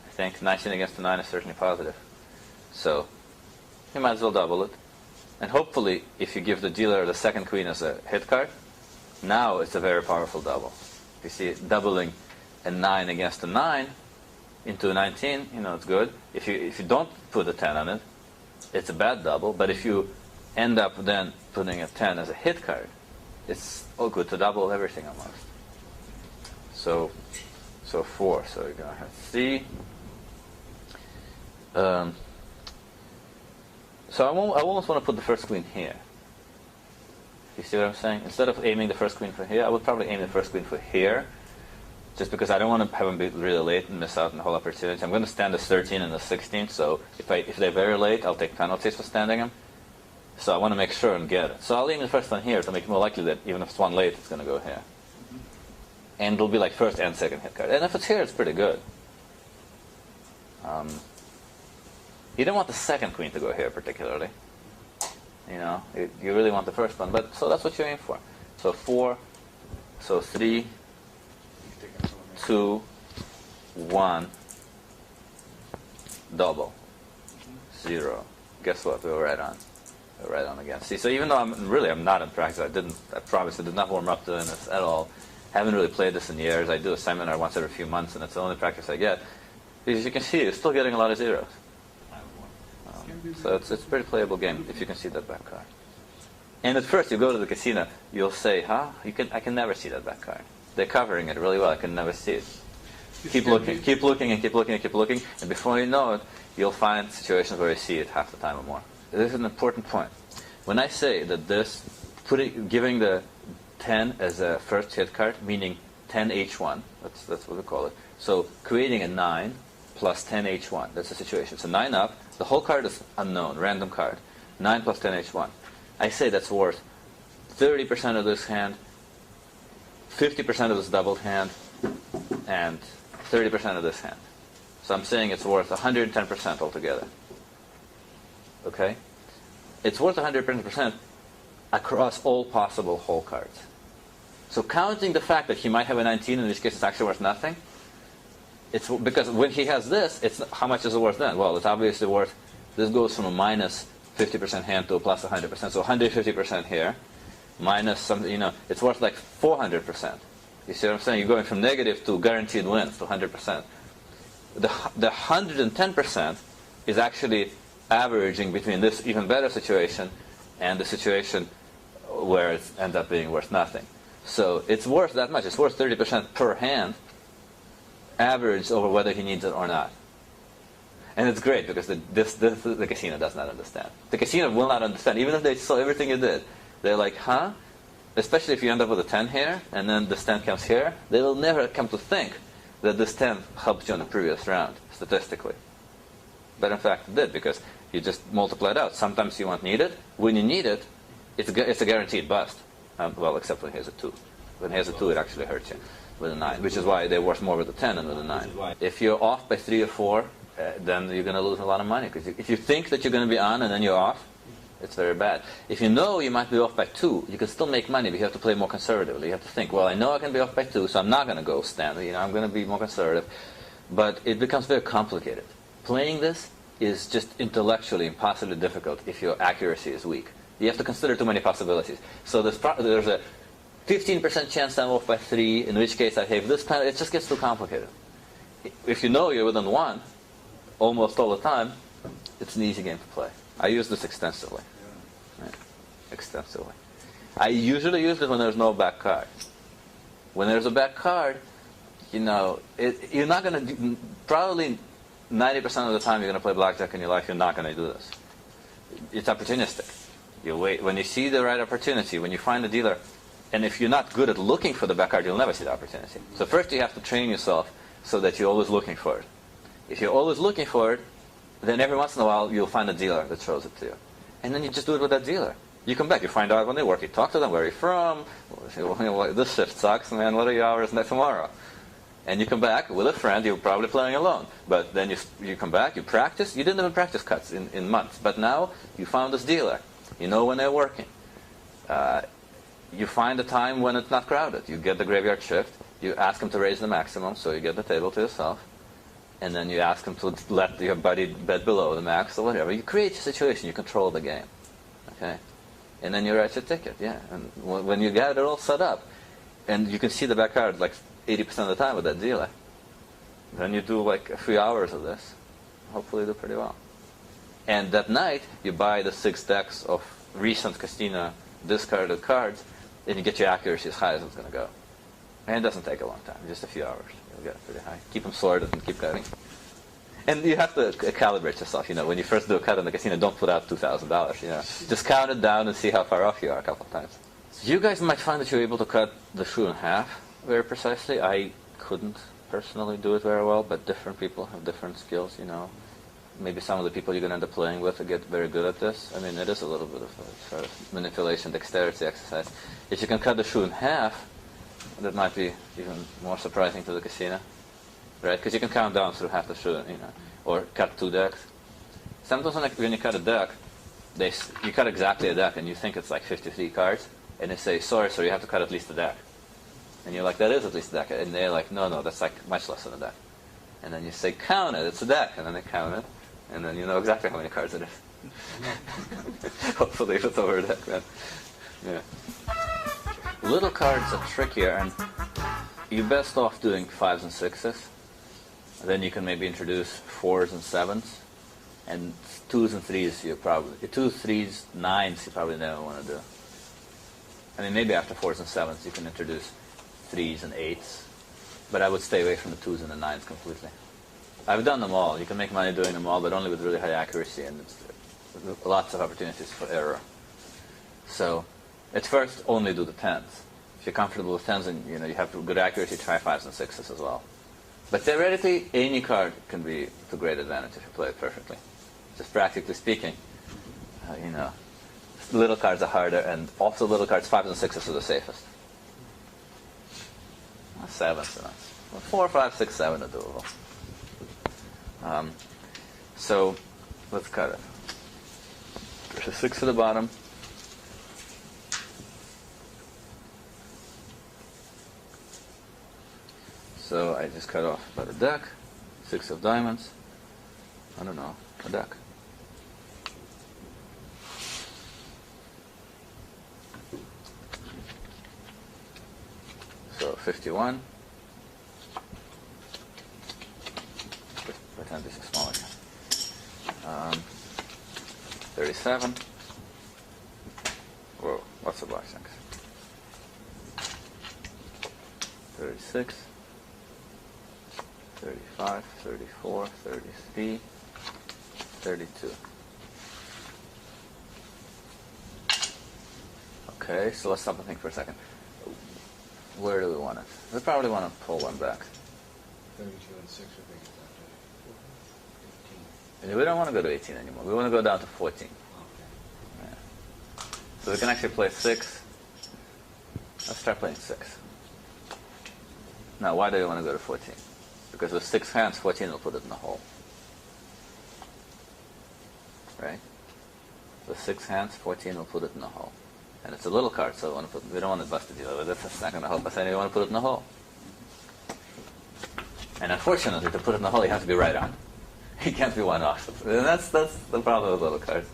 I think 19 against the 9 is certainly positive. So, you might as well double it. And hopefully, if you give the dealer the second queen as a hit card, now it's a very powerful double. You see it doubling a 9 against a 9 into a 19, it's good. If you don't put a 10 on it, it's a bad double. But if you end up then putting a 10 as a hit card, it's all good to double everything almost. So 4. So you're going to have C. So I almost want to put the first queen here. You see what I'm saying? Instead of aiming the first queen for here, I would probably aim the first queen for here, just because I don't want to have them be really late and miss out on the whole opportunity. I'm going to stand this 13 and the 16, so if they're very late, I'll take penalties for standing them. So I want to make sure and get it. So I'll aim the first one here to make it more likely that even if it's one late, it's going to go here. And it'll be like first and second hit card. And if it's here, it's pretty good. You don't want the second queen to go here particularly. You really want the first one. But so that's what you aim for. So 4, so 3, 2, 1, double, 0. Guess what? We were right on. We were right on again. See, so even though I'm not in practice, I promise I did not warm up doing this at all. Haven't really played this in years. I do a seminar once every few months, and it's the only practice I get. Because you can see, you're still getting a lot of zeros. So it's a pretty playable game if you can see that back card. And at first, you go to the casino, you'll say, I can never see that back card. They're covering it really well. I can never see it. Keep looking, and keep looking, and keep looking, and before you know it, you'll find situations where you see it half the time or more. This is an important point. When I say that giving the 10 as a first hit card, meaning 10H1. That's what we call it. So creating a 9 plus 10H1. That's the situation. So 9 up. The whole card is unknown, random card. 9 plus 10H1. I say that's worth 30% of this hand, 50% of this doubled hand, and 30% of this hand. So I'm saying it's worth 110% altogether. Okay? It's worth 110% across all possible whole cards. So counting the fact that he might have a 19, in which case it's actually worth nothing, it's because when he has this, it's how much is it worth then? Well, it's obviously worth, this goes from a minus 50% hand to a plus 100%. So 150% here, minus something, it's worth like 400%. You see what I'm saying? You're going from negative to guaranteed wins to 100%. The 110% is actually averaging between this even better situation and the situation where it ends up being worth nothing. So it's worth that much. It's worth 30% per hand, averaged over whether he needs it or not. And it's great because the casino does not understand. The casino will not understand. Even if they saw everything you did, they're like, huh? Especially if you end up with a 10 here, and then this 10 comes here, they will never come to think that this 10 helped you in the previous round, statistically. But in fact it did, because you just multiply it out. Sometimes you won't need it. When you need it, it's a guaranteed bust. Well, except when he has a 2. When he has a 2, it actually hurts you with a 9, which is why they're worth more with a 10 than with a 9. If you're off by 3 or 4, then you're going to lose a lot of money. Because if you think that you're going to be on and then you're off, it's very bad. If you know you might be off by 2, you can still make money, but you have to play more conservatively. You have to think, well, I know I can be off by 2, so I'm not going to go standard. I'm going to be more conservative. But it becomes very complicated. Playing this is just intellectually impossibly difficult if your accuracy is weak. You have to consider too many possibilities. So there's a 15% chance I'm off by 3, in which case I have this kind of, it just gets too complicated. If you know you're within 1, almost all the time, it's an easy game to play. I use this extensively. Right? Extensively. I usually use it when there's no back card. When there's a back card, you're not going to, probably 90% of the time you're going to play blackjack in your life, you're not going to do this. It's opportunistic. You wait. When you see the right opportunity, when you find a dealer, and if you're not good at looking for the back card, you'll never see the opportunity. So first you have to train yourself so that you're always looking for it. If you're always looking for it, then every once in a while you'll find a dealer that shows it to you. And then you just do it with that dealer. You come back, you find out when they work, you talk to them, where are you from? This shift sucks, man, what are your hours tomorrow? And you come back with a friend, you're probably playing alone. But then you come back, you practice. You didn't even practice cuts in months. But now you found this dealer. You know when they're working. You find a time when it's not crowded. You get the graveyard shift. You ask them to raise the maximum, so you get the table to yourself. And then you ask them to let your buddy bet below the max or whatever. You create a situation. You control the game. Okay? And then you write your ticket. Yeah. And when you get it all set up, and you can see the back card like 80% of the time with that dealer, then you do like a few hours of this. Hopefully you do pretty well. And that night, you buy the 6 decks of recent casino discarded cards, and you get your accuracy as high as it's going to go. And it doesn't take a long time, just a few hours. You'll get it pretty high. Keep them sorted and keep cutting. And you have to calibrate yourself. When you first do a cut in the casino, don't put out $2,000. Just count it down and see how far off you are a couple of times. So you guys might find that you're able to cut the shoe in half very precisely. I couldn't personally do it very well, but different people have different skills, Maybe some of the people you're going to end up playing with get very good at this. I mean, it is a little bit of a sort of manipulation, dexterity exercise. If you can cut the shoe in half, that might be even more surprising to the casino, right? Because you can count down through half the shoe, or cut 2 decks. Sometimes when you cut a deck, you cut exactly a deck, and you think it's like 53 cards, and they say, sorry, you have to cut at least a deck. And you're like, that is at least a deck. And they're like, no, that's like much less than a deck. And then you say, count it, it's a deck. And then they count it. And then you know exactly how many cards it is. Hopefully if it's over a deck, then. Yeah. Little cards are trickier, and you're best off doing 5s and 6s. Then you can maybe introduce 4s and 7s. And 2s and 3s, 2s, 3s, 9s you probably never want to do. I mean, maybe after 4s and 7s you can introduce 3s and 8s. But I would stay away from the 2s and the 9s completely. I've done them all. You can make money doing them all, but only with really high accuracy, and lots of opportunities for error. So, at first, only do the 10s. If If you're comfortable with tens and you have good accuracy, try fives and sixes as well. But theoretically, any card can be to great advantage if you play it perfectly. Just practically speaking, little cards are harder, and also little cards, fives and sixes are the safest. Sevens, 4, 5, 6, 7 are doable. So let's cut it. There's a 6 at the bottom. So I just cut off about a deck, 6 of diamonds. I don't know, a deck. So 51. Pretend this is smaller. 37. Whoa, what's the blackjack? 36. 35, 34, 33, 32. Okay, so let's stop and think for a second. Where do we want it? We probably want to pull one back. 32 and 6 would make it down to 18. We don't want to go to 18 anymore. We want to go down to 14. Okay. Yeah. So we can actually play 6. Let's start playing 6. Now, why do we want to go to 14? Because with 6 hands, 14 will put it in the hole. Right? With 6 hands, 14 will put it in the hole. And it's a little card, so we don't want to bust the deal with it. That's not going to help us anyway. We want to put it in the hole. And unfortunately, to put it in the hole, you have to be right on. You can't be one off. And that's the problem with little cards.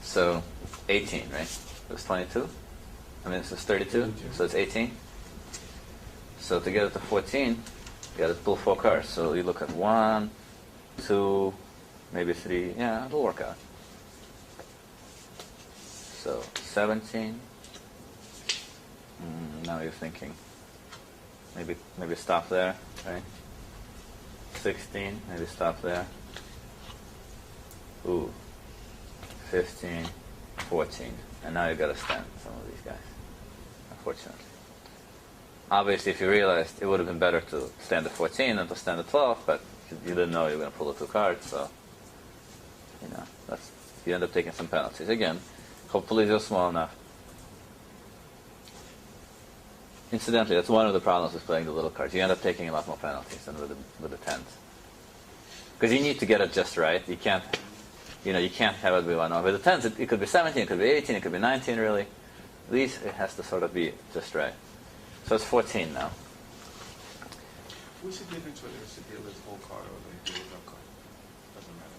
So, 18, right? It was 22? I mean, this is 32, so it's 18. So to get it to 14, you got to pull 4 cards. So you look at 1, 2, maybe 3. Yeah, it'll work out. So 17. Now you're thinking. Maybe stop there, right? 16. Maybe stop there. Ooh. 15, 14. And now you got to stand some of these guys. Unfortunately. Obviously, if you realized it would have been better to stand at 14 than to stand at 12, but you didn't know you were going to pull the 2 cards, so you end up taking some penalties. Again, hopefully they're small enough. Incidentally, that's one of the problems with playing the little cards. You end up taking a lot more penalties than with the tens, because you need to get it just right. You can't have it be one off. With the tens, it could be 17, it could be 18, it could be 19. Really, these it has to sort of be just right. So it's 14 now. What's the difference whether it's a dealer's whole card or the dealer's no card? Doesn't matter.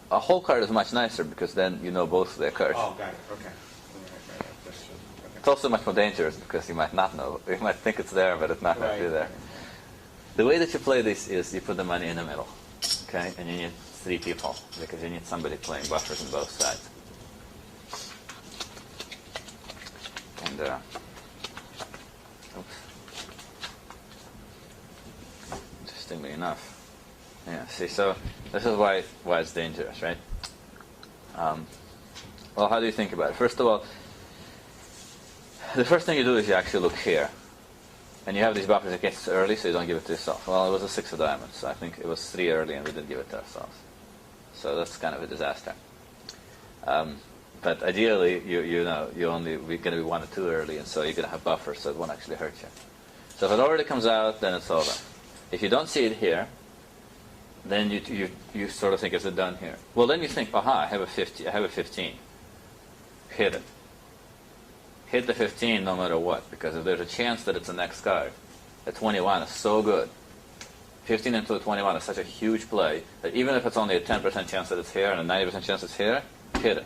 A whole card is much nicer because then you know both their cards. Oh, got it. Okay. Right. That's true. Okay. It's also much more dangerous because you might not know. You might think it's there, but it's not actually there. Right. The way that you play this is you put the money in the middle, okay? And you need 3 people because you need somebody playing buffers on both sides. And interestingly enough, yeah. See, so this is why it's dangerous, right? Well, how do you think about it? First of all, the first thing you do is you actually look here. And you have these buffers in case it's early, so you don't give it to yourself. Well, it was a 6 of diamonds, so I think it was 3 early and we didn't give it to ourselves. So that's kind of a disaster. But ideally, we're going to be 1 or 2 early, and so you're going to have buffers, so it won't actually hurt you. So if it already comes out, then it's over. If you don't see it here, then you sort of think, is it done here? Well, then you think, aha, I have a 15. Hit it. Hit the 15 no matter what, because if there's a chance that it's the next card, the 21 is so good. 15 into a 21 is such a huge play that even if it's only a 10% chance that it's here and a 90% chance it's here, hit it.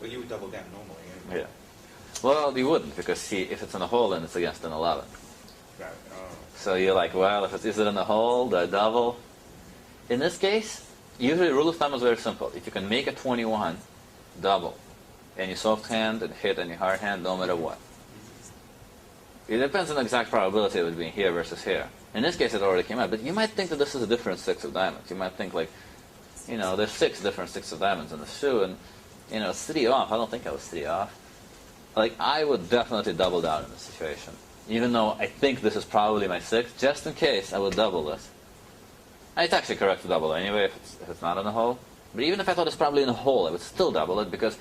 Well, you would double down normally. Anyway. Yeah. Well, you wouldn't, because see, if it's in the hole, then it's against an 11. Got it. So you're like, well, is it in the hole? Do I double? In this case, usually the rule of thumb is very simple. If you can make a 21, double. Any soft hand and hit any hard hand, no matter what. It depends on the exact probability of it being here versus here. In this case, it already came out, but you might think that this is a different 6 of diamonds. You might think like, there's 6 different 6 of diamonds in the shoe, and You know, 3 off. I don't think I was 3 off. Like, I would definitely double down in this situation. Even though I think this is probably my 6, just in case, I would double this. And it's actually correct to double anyway if it's not in the hole. But even if I thought it's probably in a hole, I would still double it, because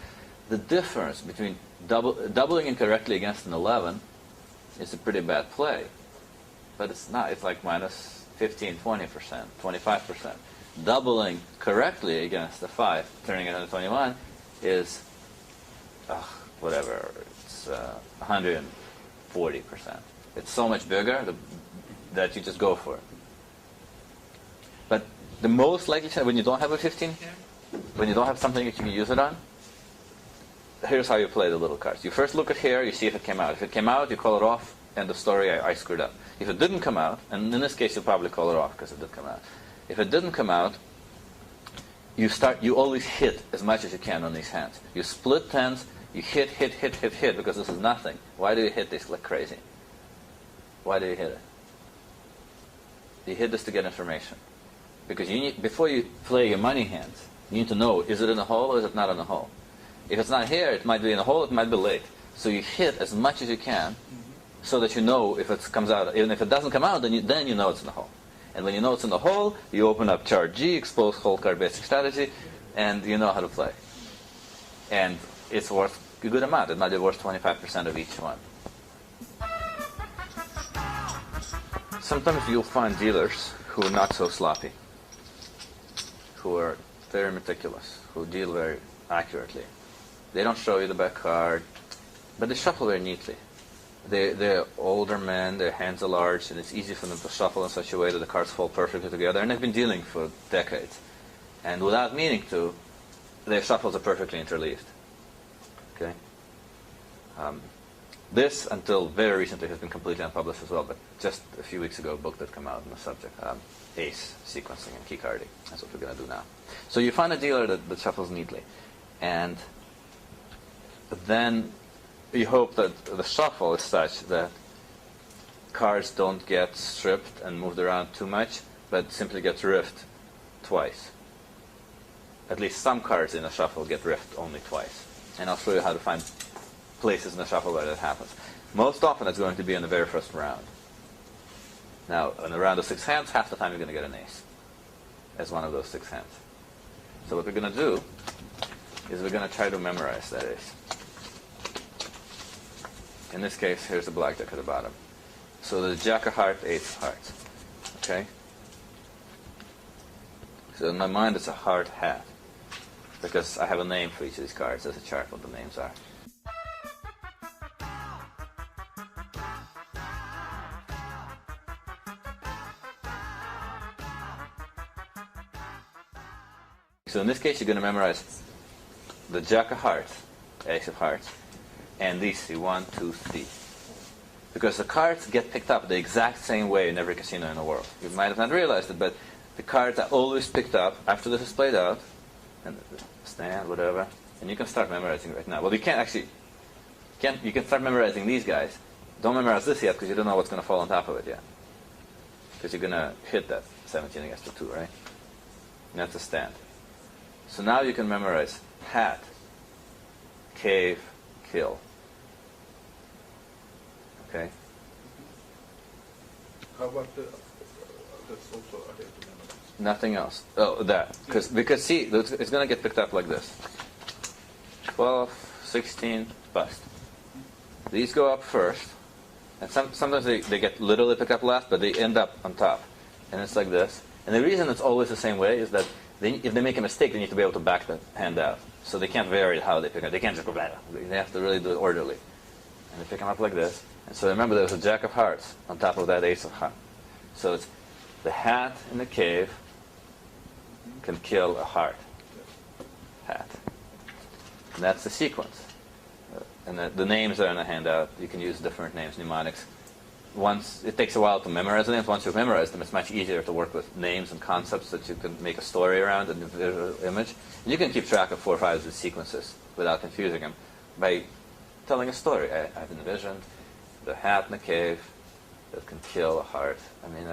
the difference between doubling incorrectly against an 11 is a pretty bad play. But it's not. It's like minus 15, 20%, 25%. Doubling correctly against a 5, turning it into 21, is, whatever, it's 140%. It's so much bigger that you just go for it. But the most likely chance, when you don't have a 15 here, when you don't have something that you can use it on, here's how you play the little cards. You first look at here, you see if it came out. If it came out, you call it off, and the story, I screwed up. If it didn't come out, and in this case you'll probably call it off because it did come out. If it didn't come out, you always hit as much as you can on these hands. You split tens, you hit, because this is nothing. Why do you hit this like crazy? Why do you hit it? You hit this to get information. Because you need, before you play your money hands, you need to know, is it in a hole or is it not in a hole? If it's not here, it might be in a hole, it might be late. So you hit as much as you can, so that you know if it comes out. Even if it doesn't come out, then you know it's in the hole. And when you know it's in the hole, you open up chart G, expose whole card basic strategy, and you know how to play. And it's worth a good amount. It might be worth 25% of each one. Sometimes you'll find dealers who are not so sloppy, who are very meticulous, who deal very accurately. They don't show you the back card, but they shuffle very neatly. They're older men, their hands are large, and it's easy for them to shuffle in such a way that the cards fall perfectly together. And they've been dealing for decades. And without meaning to, their shuffles are perfectly interleaved. Okay? This, until very recently, has been completely unpublished as well, but just a few weeks ago, a book that came out on the subject, ACE, sequencing and key carding. That's what we're going to do now. So you find a dealer that shuffles neatly. And then you hope that the shuffle is such that cards don't get stripped and moved around too much, but simply get riffed twice. At least some cards in a shuffle get riffed only twice. And I'll show you how to find places in the shuffle where that happens. Most often it's going to be in the very first round. Now, in the round of 6 hands, half the time you're going to get an ace as one of those 6 hands. So what we're going to do is we're going to try to memorize that ace. In this case, here's the blackjack at the bottom. So the jack of hearts, ace of hearts. Okay? So in my mind, it's a heart hat, because I have a name for each of these cards. There's a chart what the names are. So in this case, you're going to memorize the jack of hearts, ace of hearts, and these 3, 1, 2, 3. Because the cards get picked up the exact same way in every casino in the world. You might have not realized it, but the cards are always picked up after this is played out, and stand, whatever, and you can start memorizing right now. Well, you can't actually, you can start memorizing these guys. Don't memorize this yet, because you don't know what's going to fall on top of it yet. Because you're going to hit that 17 against the 2, right? And that's a stand. So now you can memorize hat, cave, kill. Okay? How about that's also I have to memorize. Nothing else. Oh, that. Because see, it's going to get picked up like this. 12, 16, bust. These go up first. And sometimes they get literally picked up last, but they end up on top. And it's like this. And the reason it's always the same way is that if they make a mistake, they need to be able to back the hand out. So they can't vary how they pick up. They can't just go back. They have to really do it orderly. And they pick them up like this. And so remember, there's a jack of hearts on top of that ace of hearts. So it's the hat in the cave can kill a heart. Hat. And that's the sequence. And the names are in the handout. You can use different names, mnemonics. Once it takes a while to memorize the names. Once you've memorized them, it's much easier to work with names and concepts that you can make a story around and a visual image. And you can keep track of 4 or 5 of the sequences without confusing them by telling a story. I've envisioned the hat in the cave that can kill a heart. I mean,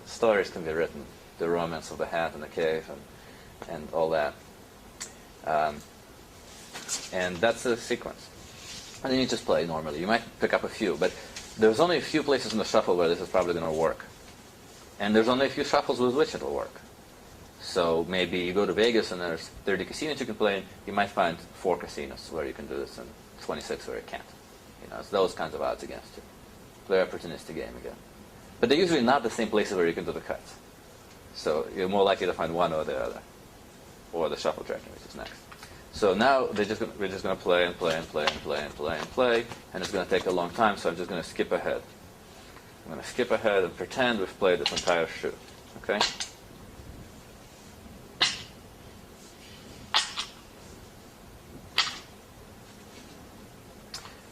stories can be written. The romance of the hat in the cave and all that. And that's the sequence. And then you just play normally. You might pick up a few, but there's only a few places in the shuffle where this is probably going to work. And there's only a few shuffles with which it'll work. So maybe you go to Vegas and there's 30 casinos you can play in. You might find 4 casinos where you can do this and 26 where you can't. It's those kinds of odds against you. Very opportunistic game again. But they're usually not the same places where you can do the cuts. So you're more likely to find one or the other. Or the shuffle tracking, which is next. So now we're just going to play and play and play and play and play and play. And it's going to take a long time, so I'm just going to skip ahead. I'm going to skip ahead and pretend we've played this entire shoe. Okay?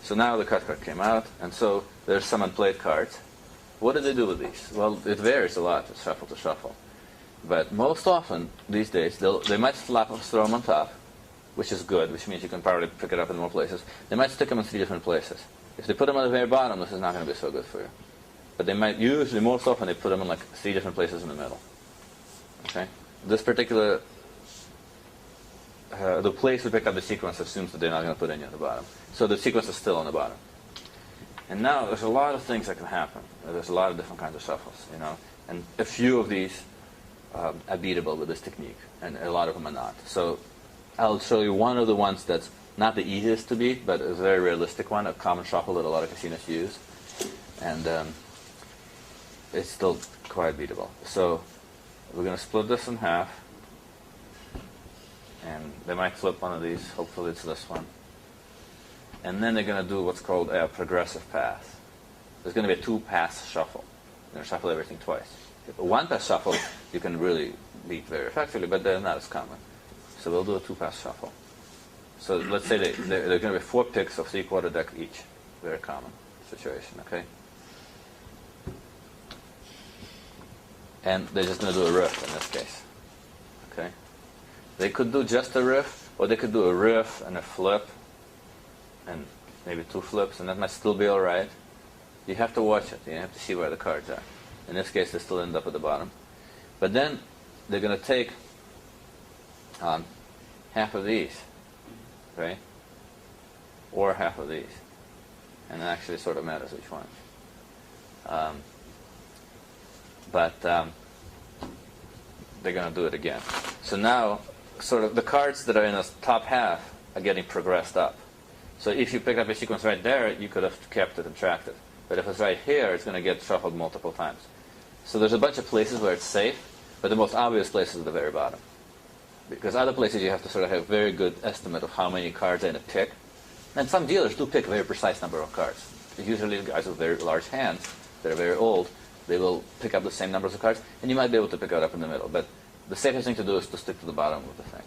So now the cut card came out, and so there's some unplayed cards. What do they do with these? Well, it varies a lot, from shuffle to shuffle. But most often, these days, they might throw them on top, which is good, which means you can probably pick it up in more places. They might stick them in 3 different places. If they put them on the very bottom, this is not going to be so good for you. But they might, usually, most often, they put them in like 3 different places in the middle. Okay? This particular, the place we pick up the sequence assumes that they're not going to put any on the bottom. So the sequence is still on the bottom. And now there's a lot of things that can happen. There's a lot of different kinds of shuffles, and a few of these are beatable with this technique, and a lot of them are not. So I'll show you one of the ones that's not the easiest to beat, but is a very realistic one, a common shuffle that a lot of casinos use, and it's still quite beatable. So we're going to split this in half, and they might flip one of these. Hopefully it's this one. And then they're going to do what's called a progressive pass. There's going to be a 2-pass shuffle. You're going to shuffle everything twice. If a 1-pass shuffle, you can really beat very effectively, but they're not as common. So we'll do a 2-pass shuffle. So let's say there are going to be 4 picks of 3/4 deck each. Very common situation, okay? And they're just going to do a riff in this case, okay? They could do just a riff, or they could do a riff and a flip, and maybe 2 flips, and that might still be all right. You have to watch it. You have to see where the cards are. In this case, they still end up at the bottom. But then they're going to take half of these, right? Or half of these. And it actually sort of matters which one. But they're going to do it again. So now, sort of the cards that are in the top half are getting progressed up. So if you pick up a sequence right there, you could have kept it and tracked it. But if it's right here, it's going to get shuffled multiple times. So there's a bunch of places where it's safe, but the most obvious place is at the very bottom. Because other places you have to sort of have a very good estimate of how many cards are in a pick. And some dealers do pick a very precise number of cards. Usually guys with very large hands that are very old, they will pick up the same numbers of cards, and you might be able to pick it up in the middle. But the safest thing to do is to stick to the bottom of the thing.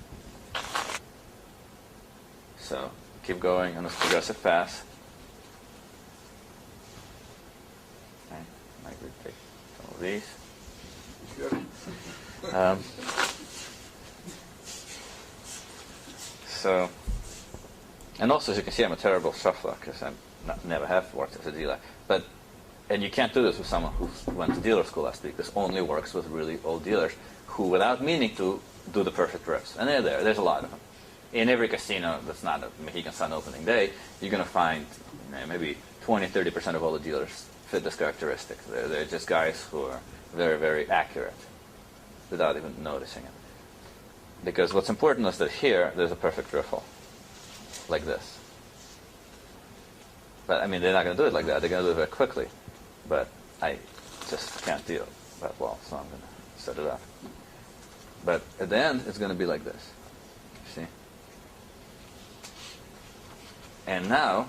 So keep going on this progressive pass. Okay, might take some of these. So, and also as you can see, I'm a terrible shuffler because I never have worked as a dealer. And you can't do this with someone who went to dealer school last week. This only works with really old dealers who, without meaning to, do the perfect riffs. And they're there. There's a lot of them. In every casino that's not a Mohegan Sun opening day, you're going to find maybe 20-30% of all the dealers fit this characteristic. They're just guys who are very, very accurate without even noticing it. Because what's important is that here, there's a perfect riffle, like this. But, I mean, they're not going to do it like that. They're going to do it very quickly. But I just can't deal that well, so I'm going to set it up. But at the end, it's going to be like this. See? And now,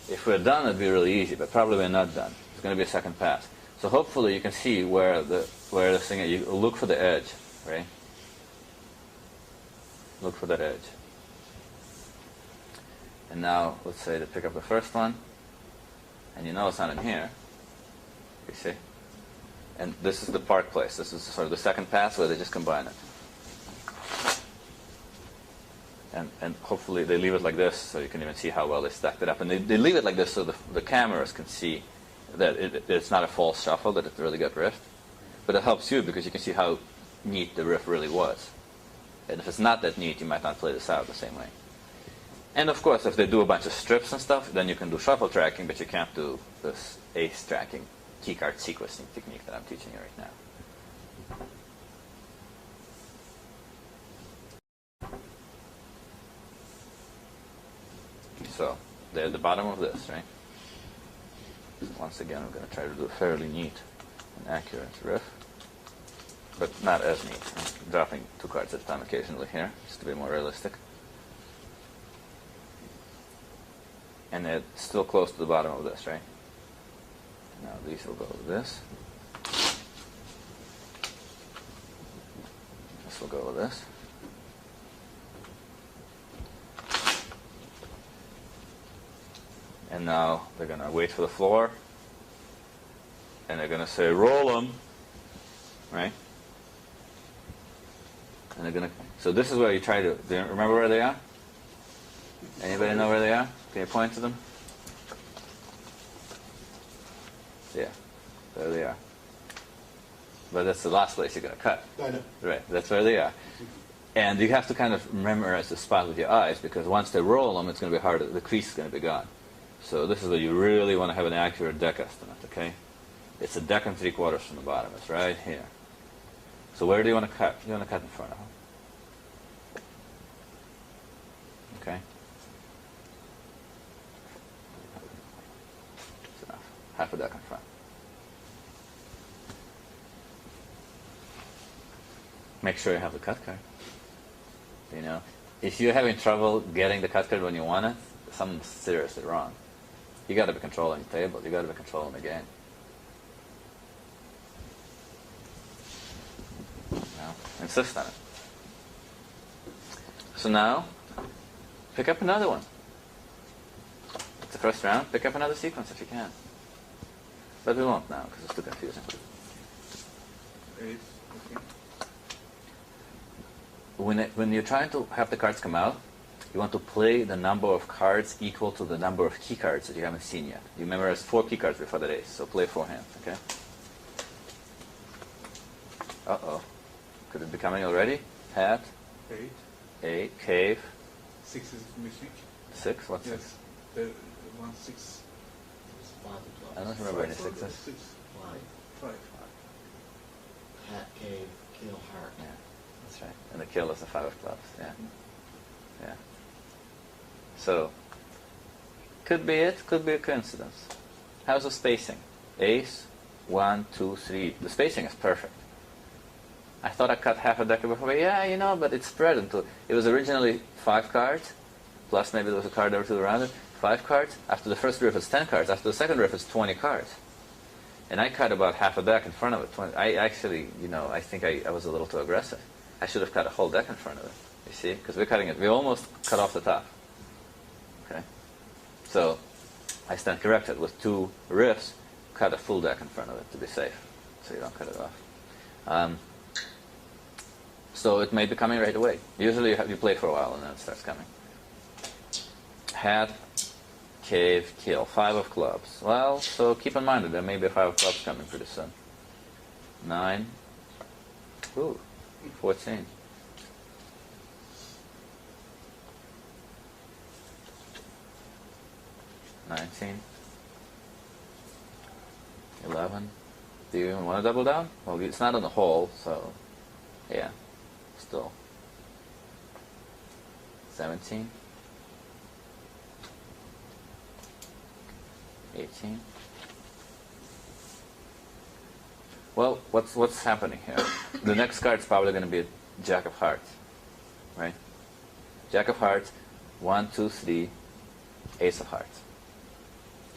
if we're done, it'd be really easy, but probably we're not done. It's going to be a second pass. So hopefully you can see where the thing is. You look for the edge, right? Look for that edge. And now, let's say to pick up the first one, and you know it's not in here. You see? And this is the park place. This is sort of the second pass where they just combine it. And hopefully they leave it like this so you can even see how well they stacked it up. And they leave it like this so the cameras can see that it's not a false shuffle, that it really got riffed. But it helps you because you can see how neat the riff really was. And if it's not that neat, you might not play this out the same way. And of course, if they do a bunch of strips and stuff, then you can do shuffle tracking, but you can't do this ace tracking key card sequencing technique that I'm teaching you right now. So, they're at the bottom of this, right? So once again, I'm going to try to do a fairly neat and accurate riff, but not as neat. I'm dropping 2 cards at a time occasionally here, just to be more realistic. And it's still close to the bottom of this, right? Now these will go with this. This will go with this. And now they're going to wait for the floor. And they're going to say, roll them. Right? And they're going to... So this is where you try to... Do you remember where they are? Anybody know where they are? Can you point to them? Yeah. There they are. But that's the last place you're going to cut. I know. Right. That's where they are. And you have to kind of memorize the spot with your eyes, because once they roll them, it's going to be harder. The crease is going to be gone. So this is where you really want to have an accurate deck estimate, okay? It's a deck and 3/4 from the bottom. It's right here. So where do you want to cut? You want to cut in front of them. Okay? That's enough. Half a deck in front. Make sure you have the cut card. You know, if you're having trouble getting the cut card when you want it, something's seriously wrong. You got to be controlling the table. You got to be controlling the game. Now, insist on it. So now, pick up another one. It's the first round. Pick up another sequence if you can. But we won't now because it's too confusing. Ace, okay. When you're trying to have the cards come out, you want to play the number of cards equal to the number of key cards that you haven't seen yet. You memorized 4 key cards before the ace, so play 4 hands, okay? Uh-oh. Could it be coming already? Hat, 8. 8, cave, 6 is missing. 6? What's Yes. 6? The 1, 6. It's 5 o'clock. I don't remember any 6s. 6. 5. 5. Hat, cave, kill, heart. Yeah, that's right. And the kill is the 5 of clubs, yeah. Yeah. So, could be it, could be a coincidence. How's the spacing? Ace, 1, 2, 3. The spacing is perfect. I thought I cut half a deck before, yeah, you know, but it's spread into... It was originally 5 cards, plus maybe there was a card or two around it. 5 cards. After the first riff, it's 10 cards. After the second riff, it's 20 cards. And I cut about half a deck in front of it. 20. I actually, you know, I think I was a little too aggressive. I should have cut a whole deck in front of it. You see? Because we're cutting it. We almost cut off the top. Okay? So, I stand corrected. With 2 riffs, cut a full deck in front of it to be safe. So you don't cut it off. So it may be coming right away. Usually you play for a while and then it starts coming. Hat, cave, kill. 5 of clubs. Well, so keep in mind that there may be a 5 of clubs coming pretty soon. 9. Ooh. 14. 19. 11. Do you even want to double down? Well, it's not on the hole, so yeah, still. 17. 18. Well, what's happening here? The next card's probably going to be a Jack of Hearts, right? Jack of Hearts, 1, 2, 3, Ace of Hearts.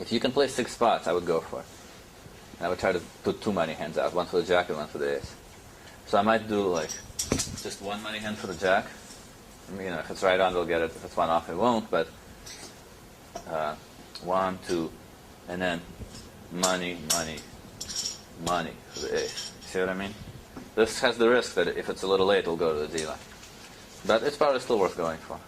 If you can play 6 spots, I would go for it. And I would try to put 2 money hands out, one for the Jack and one for the Ace. So I might do like just 1 money hand for the Jack. I mean, if it's right on, they'll get it. If it's 1 off, it won't. But 1, 2, and then money, money, money for the Ace. See what I mean? This has the risk that if it's a little late, it'll go to the dealer. But it's probably still worth going for.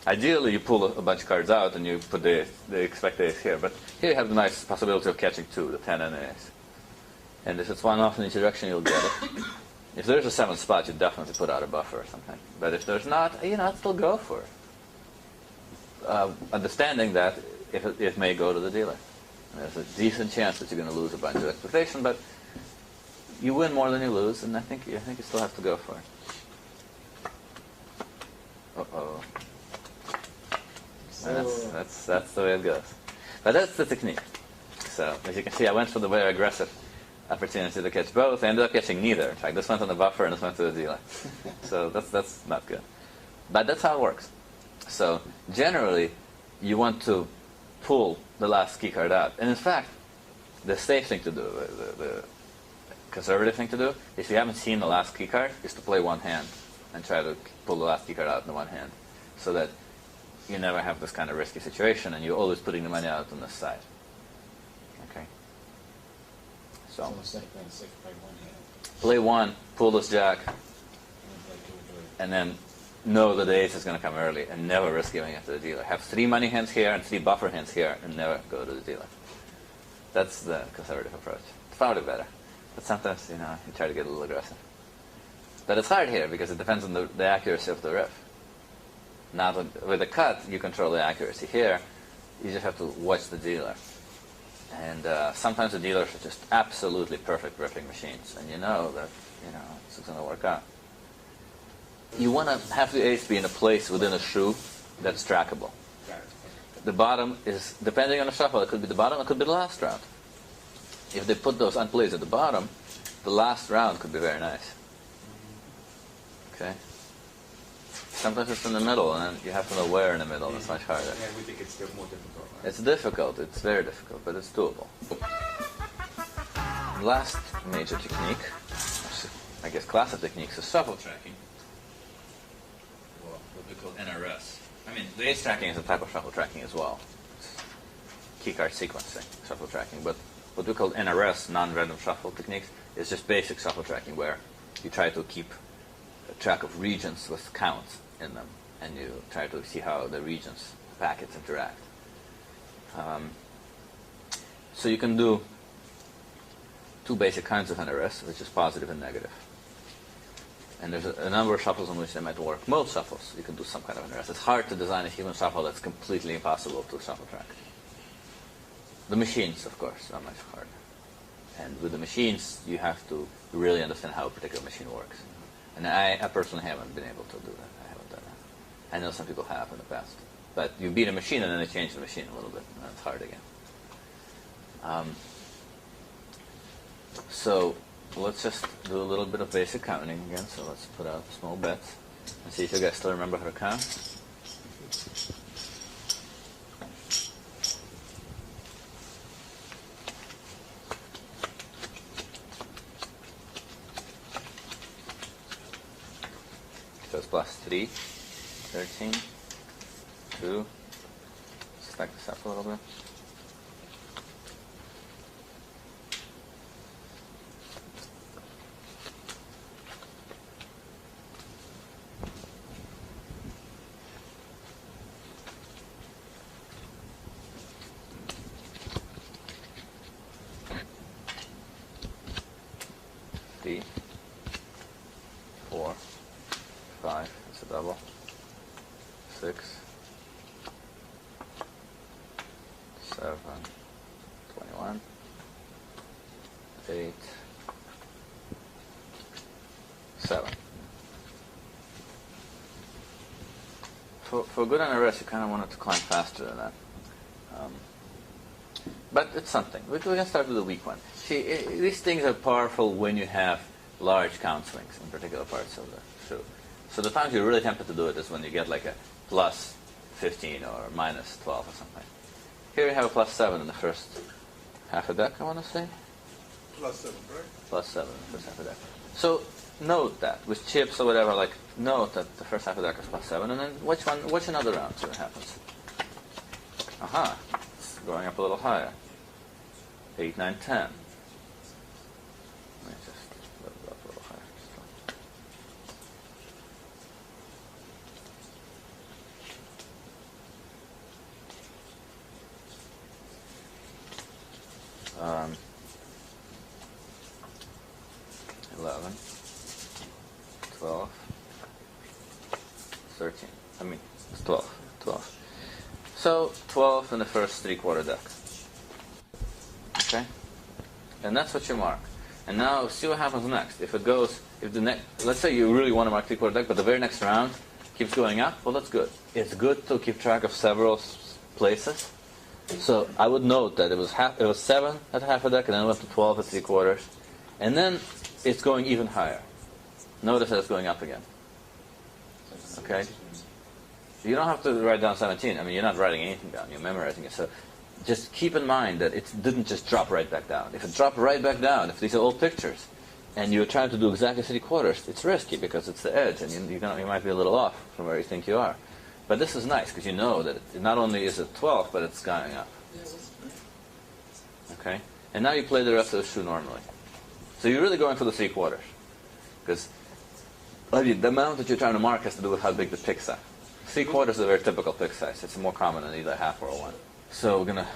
Ideally, you pull a bunch of cards out and you put the expect Ace here. But here you have the nice possibility of catching 2, the 10 and the Ace. And if it's 1 off in each direction, you'll get it. If there's a 7th spot, you definitely put out a buffer or something. But if there's not, you know, I'd still go for it. understanding that it may go to the dealer. And there's a decent chance that you're going to lose a bunch of expectation, but you win more than you lose, and I think you still have to go for it. Uh-oh. That's the way it goes. But that's the technique. So as you can see, I went for the very aggressive opportunity to catch both. I ended up catching neither. In fact, this went on the buffer and this went to the dealer. So that's not good. But that's how it works. So generally, you want to pull the last key card out. And in fact, the safe thing to do, the conservative thing to do, if you haven't seen the last key card, is to play one hand and try to pull the last key card out in one hand, so that you never have this kind of risky situation and you're always putting the money out on this side. Okay? So it's like playing 6 by one hand. play one, pull this jack, And then play 2 or 3. and then know that the ace is going to come early and never risk giving it to the dealer. Have 3 money hands here and 3 buffer hands here and never go to the dealer. That's the conservative approach. It's probably better. But sometimes, you try to get a little aggressive. But it's hard here because it depends on the accuracy of the riff. Now, with a cut, you control the accuracy. Here, you just have to watch the dealer. And sometimes the dealers are just absolutely perfect riffing machines, and you know that it's going to work out. You want to have the ace be in a place within a shoe that's trackable. The bottom is, depending on the shuffle, it could be the bottom, it could be the last round. If they put those unplays at the bottom, the last round could be very nice. Okay? Sometimes it's in the middle, and you have to know where in the middle. It's much harder. Yeah, we think it's still more difficult. Right? It's difficult. It's very difficult, but it's doable. Last major technique, I guess class of techniques, is shuffle tracking. Well, what we call NRS. I mean, the ace tracking is a type of shuffle tracking as well. It's keycard sequencing, shuffle tracking. But what we call NRS, non-random shuffle techniques, is just basic shuffle tracking where you try to keep track of regions with counts in them, and you try to see how the regions, packets interact. So you can do 2 basic kinds of NRS, which is positive and negative. And there's a number of shuffles in which they might work. Most shuffles, you can do some kind of NRS. It's hard to design a human shuffle that's completely impossible to shuffle track. The machines, of course, are much harder. And with the machines, you have to really understand how a particular machine works. And I personally haven't been able to do that. I haven't done that. I know some people have in the past. But you beat a machine and then they change the machine a little bit, and it's hard again. So let's just do a little bit of basic counting again. So let's put out small bets and see if you guys still remember how to count. So it's plus 3, 13, 2. Stack this up a little bit. Three, 4, 5, that's a double, 6, 7, 21, 8, 7. For good NRS, you kind of want it to climb faster than that. But it's something. We can start with the weak one. See, these things are powerful when you have large count swings in particular parts of the shoe. So the times you're really tempted to do it is when you get like a plus 15 or minus 12 or something. Here you have a plus 7 in the first half a deck, I want to say. Plus 7, right? Plus 7 in the first half a deck. So note that with chips or whatever, like note that the first half a deck is plus 7, and then watch another round, see what happens. Aha, it's going up a little higher. 8, 9, 10. Let me just level it up a little higher. Um, 11, 12, 13. I mean, it's 12. So 12 in the first 3/4 deck. Okay? And that's what you mark. And now see what happens next. If it goes, if the next, let's say you really want to mark 3/4 deck, but the very next round keeps going up, well, that's good. It's good to keep track of several places. So I would note that it was 7 at half a deck, and then it went to 12 at 3/4, and then it's going even higher. Notice that it's going up again. Okay? You don't have to write down 17. I mean, you're not writing anything down. You're memorizing it. So just keep in mind that it didn't just drop right back down. If it dropped right back down, if these are old pictures, and you're trying to do exactly 3/4, it's risky because it's the edge, and you might be a little off from where you think you are. But this is nice because you know that not only is it 12, but it's going up. Okay? And now you play the rest of the shoe normally. So you're really going for the 3/4. Because the amount that you're trying to mark has to do with how big the picks are. 3/4 is a very typical pick size. It's more common than either half or a 1. So we're going to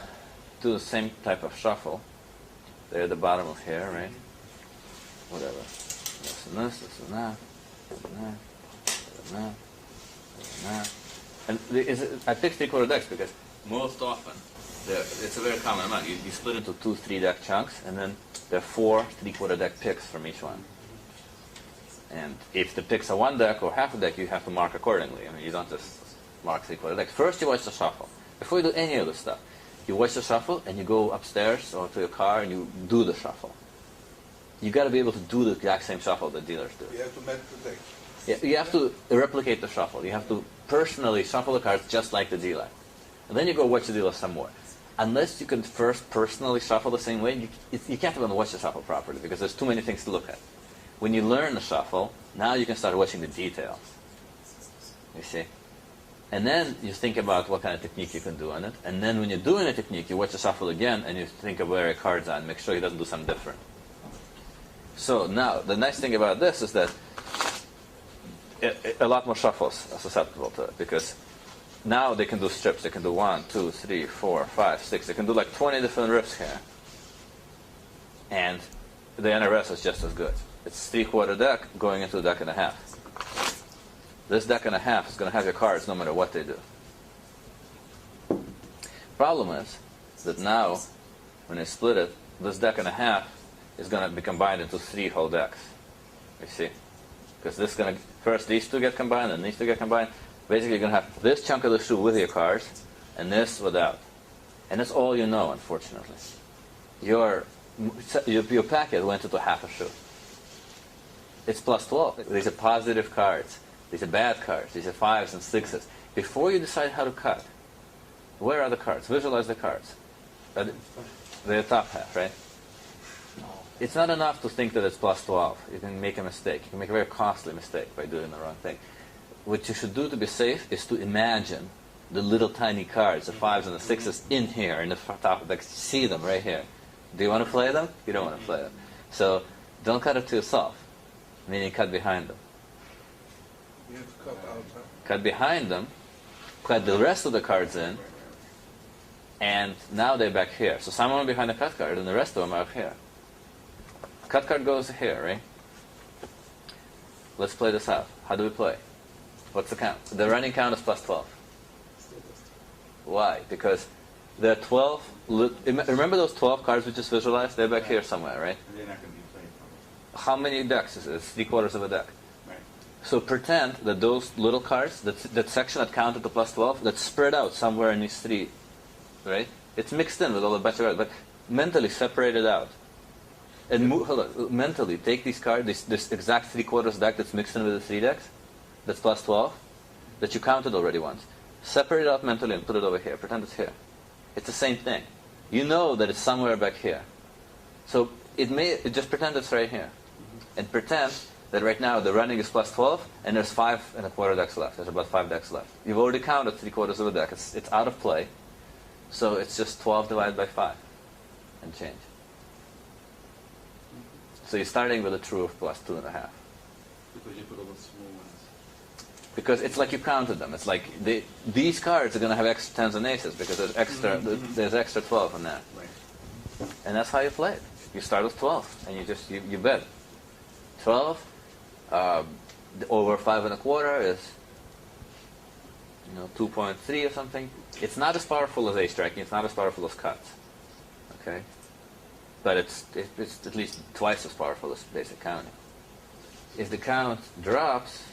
do the same type of shuffle. They're at the bottom of here, right? Whatever. This and this, this and that, this and that, this and that, this and that. And I pick 3/4 decks because most often it's a very common amount. You split into 2 3-deck chunks, and then there are 4 3/4 deck picks from each one. And if the picks are 1 deck or half a deck, you have to mark accordingly. I mean, you don't just mark 3/4 decks. First, you watch the shuffle. Before you do any of this stuff, you watch the shuffle and you go upstairs or to your car and you do the shuffle. You got to be able to do the exact same shuffle that dealers do. You have to match the deck. Yeah, you have to replicate the shuffle. You have to personally shuffle the cards just like the dealer. And then you go watch the dealer some more. Unless you can first personally shuffle the same way, you can't even watch the shuffle properly because there's too many things to look at. When you learn the shuffle, now you can start watching the details. You see? And then you think about what kind of technique you can do on it. And then when you're doing a technique, you watch the shuffle again and you think of where your cards are and make sure he doesn't do something different. So now, the nice thing about this is that a lot more shuffles are susceptible to it because now they can do strips. They can do 1, 2, 3, 4, 5, 6. They can do like 20 different riffs here. And the NRS is just as good. It's 3/4 deck going into a deck and a half. This deck and a half is going to have your cards no matter what they do. Problem is that now, when they split it, this deck and a half is going to be combined into 3 whole decks. You see? Because this is going to, first these 2 get combined, and these 2 get combined. Basically, you're going to have this chunk of the shoe with your cards, and this without. And that's all you know, unfortunately. Your packet went into half a shoe. It's plus 12. These are positive cards. These are bad cards. These are 5s and 6s. Before you decide how to cut, where are the cards? Visualize the cards. They're top half, right? It's not enough to think that it's plus 12. You can make a mistake. You can make a very costly mistake by doing the wrong thing. What you should do to be safe is to imagine the little tiny cards, the 5s and the 6s, in here, in the top of the deck. See them right here. Do you want to play them? You don't want to play them. So don't cut it to yourself, meaning cut behind them. You have to cut out, huh? Cut behind them, cut the rest of the cards in, and now they're back here. So some of them are behind the cut card, and the rest of them are up here. Cut card goes here, right? Let's play this out. How do we play? What's the count? The running count is plus 12. Why? Because there are 12... Remember those 12 cards we just visualized? They're back here somewhere, right? They're not going to be played from. How many decks is it? It's 3/4 of a deck. Right. So pretend that those little cards, that section that counted to plus 12, that's spread out somewhere in these 3, right? It's mixed in with all the bunch of cards, but mentally separate it out. And mentally take these cards, this exact 3/4 deck that's mixed in with the 3 decks, that's plus 12, that you counted already once. Separate it out mentally and put it over here. Pretend it's here. It's the same thing. You know that it's somewhere back here. So just pretend it's right here. And pretend that right now the running is plus 12, and there's 5 1/4 decks left. There's about 5 decks left. You've already counted 3/4 of a deck. It's out of play. So it's just 12 divided by 5 and change. So you're starting with a true of plus 2.5. Because you put all the small ones. Because it's like you counted them. It's like these cards are going to have extra 10s and aces because there's extra 12 on that. Right. And that's how you play it. You start with 12 and you bet. 12 over 5 1/4 is 2.3 or something. It's not as powerful as ace striking. It's not as powerful as cuts. Okay, but it's at least twice as powerful as basic counting. If the count drops,